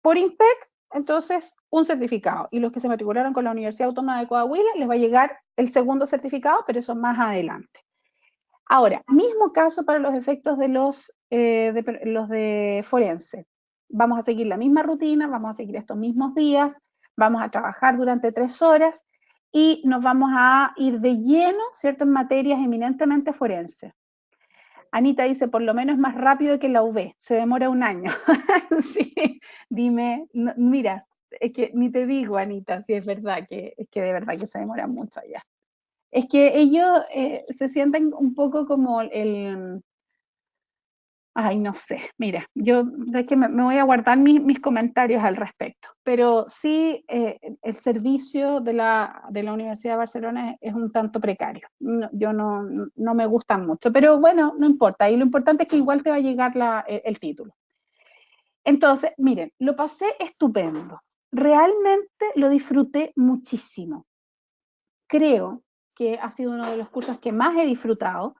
por INPEC, entonces un certificado, y los que se matricularon con la Universidad Autónoma de Coahuila les va a llegar el segundo certificado, pero eso más adelante. Ahora, mismo caso para los efectos de los de forense. Vamos a seguir la misma rutina, vamos a seguir estos mismos días, vamos a trabajar durante 3 horas y nos vamos a ir de lleno, ¿cierto?, en materias eminentemente forenses. Anita dice, por lo menos más rápido que la UV, se demora 1 año. Sí, dime, no, mira, es que ni te digo, Anita, si es verdad es que de verdad que se demora mucho allá. Es que ellos se sienten un poco como ay, no sé, mira, yo sé que me voy a guardar mis comentarios al respecto, pero sí el servicio de la Universidad de Barcelona es un tanto precario. Yo no me gustan mucho, pero bueno, no importa, y lo importante es que igual te va a llegar el título. Entonces, miren, lo pasé estupendo, realmente lo disfruté muchísimo. Creo que ha sido uno de los cursos que más he disfrutado,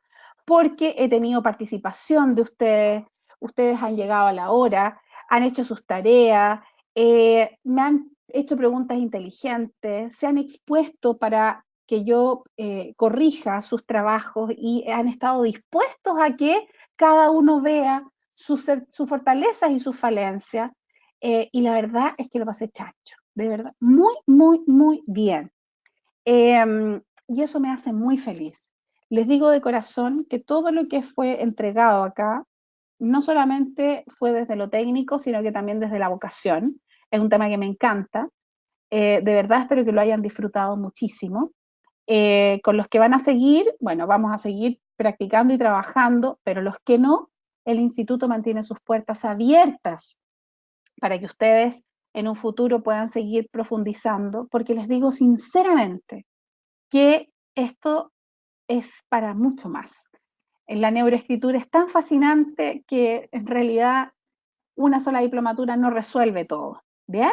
porque he tenido participación de ustedes han llegado a la hora, han hecho sus tareas, me han hecho preguntas inteligentes, se han expuesto para que yo corrija sus trabajos, y han estado dispuestos a que cada uno vea sus fortalezas y sus falencias, y la verdad es que lo pasé chancho, de verdad, muy, muy, muy bien. Y eso me hace muy feliz. Les digo de corazón que todo lo que fue entregado acá, no solamente fue desde lo técnico, sino que también desde la vocación. Es un tema que me encanta. De verdad espero que lo hayan disfrutado muchísimo. Con los que van a seguir, bueno, vamos a seguir practicando y trabajando, pero los que no, el instituto mantiene sus puertas abiertas para que ustedes en un futuro puedan seguir profundizando, porque les digo sinceramente que esto es para mucho más. La neuroescritura es tan fascinante que en realidad una sola diplomatura no resuelve todo. ¿Bien?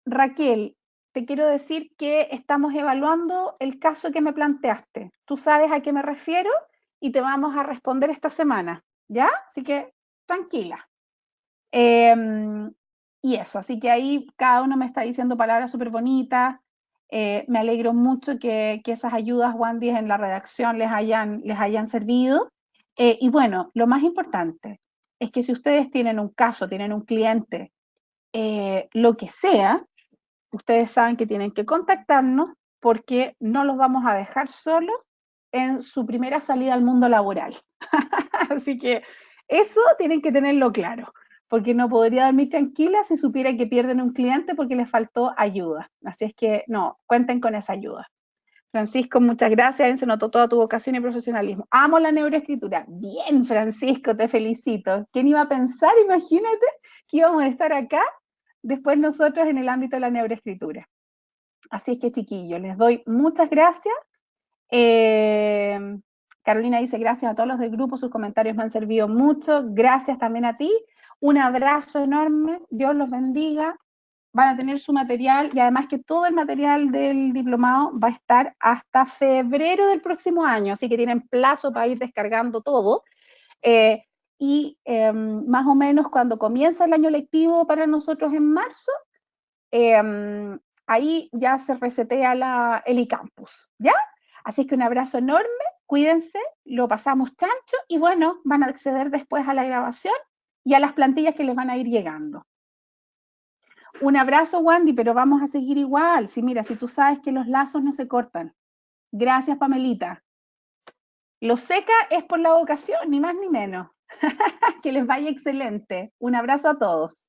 Raquel, te quiero decir que estamos evaluando el caso que me planteaste. Tú sabes a qué me refiero y te vamos a responder esta semana, ¿ya? Así que tranquila. Y eso, así que ahí cada uno me está diciendo palabras súper bonitas. Me alegro mucho que esas ayudas, Wandy, en la redacción les hayan servido. Y bueno, lo más importante es que si ustedes tienen un caso, tienen un cliente, lo que sea, ustedes saben que tienen que contactarnos porque no los vamos a dejar solos en su primera salida al mundo laboral. Así que eso tienen que tenerlo claro, porque no podría dormir tranquila si supiera que pierden un cliente porque les faltó ayuda. Así es que no, cuenten con esa ayuda. Francisco, muchas gracias. Se notó toda tu vocación y profesionalismo. Amo la neuroescritura. Bien, Francisco, te felicito. ¿Quién iba a pensar? Imagínate que íbamos a estar acá después nosotros en el ámbito de la neuroescritura. Así es que, chiquillos, les doy muchas gracias. Carolina dice gracias a todos los del grupo, sus comentarios me han servido mucho. Gracias también a ti. Un abrazo enorme. Dios los bendiga. Van a tener su material y además que todo el material del diplomado va a estar hasta febrero del próximo año, así que tienen plazo para ir descargando todo. Más o menos cuando comienza el año lectivo para nosotros en marzo, ahí ya se resetea el eCampus, ¿ya? Así que un abrazo enorme, cuídense, lo pasamos chancho y bueno, van a acceder después a la grabación y a las plantillas que les van a ir llegando. Un abrazo, Wandy, pero vamos a seguir igual. Sí, mira, si tú sabes que los lazos no se cortan. Gracias, Pamelita. Lo seca es por la vocación, ni más ni menos. Que les vaya excelente. Un abrazo a todos.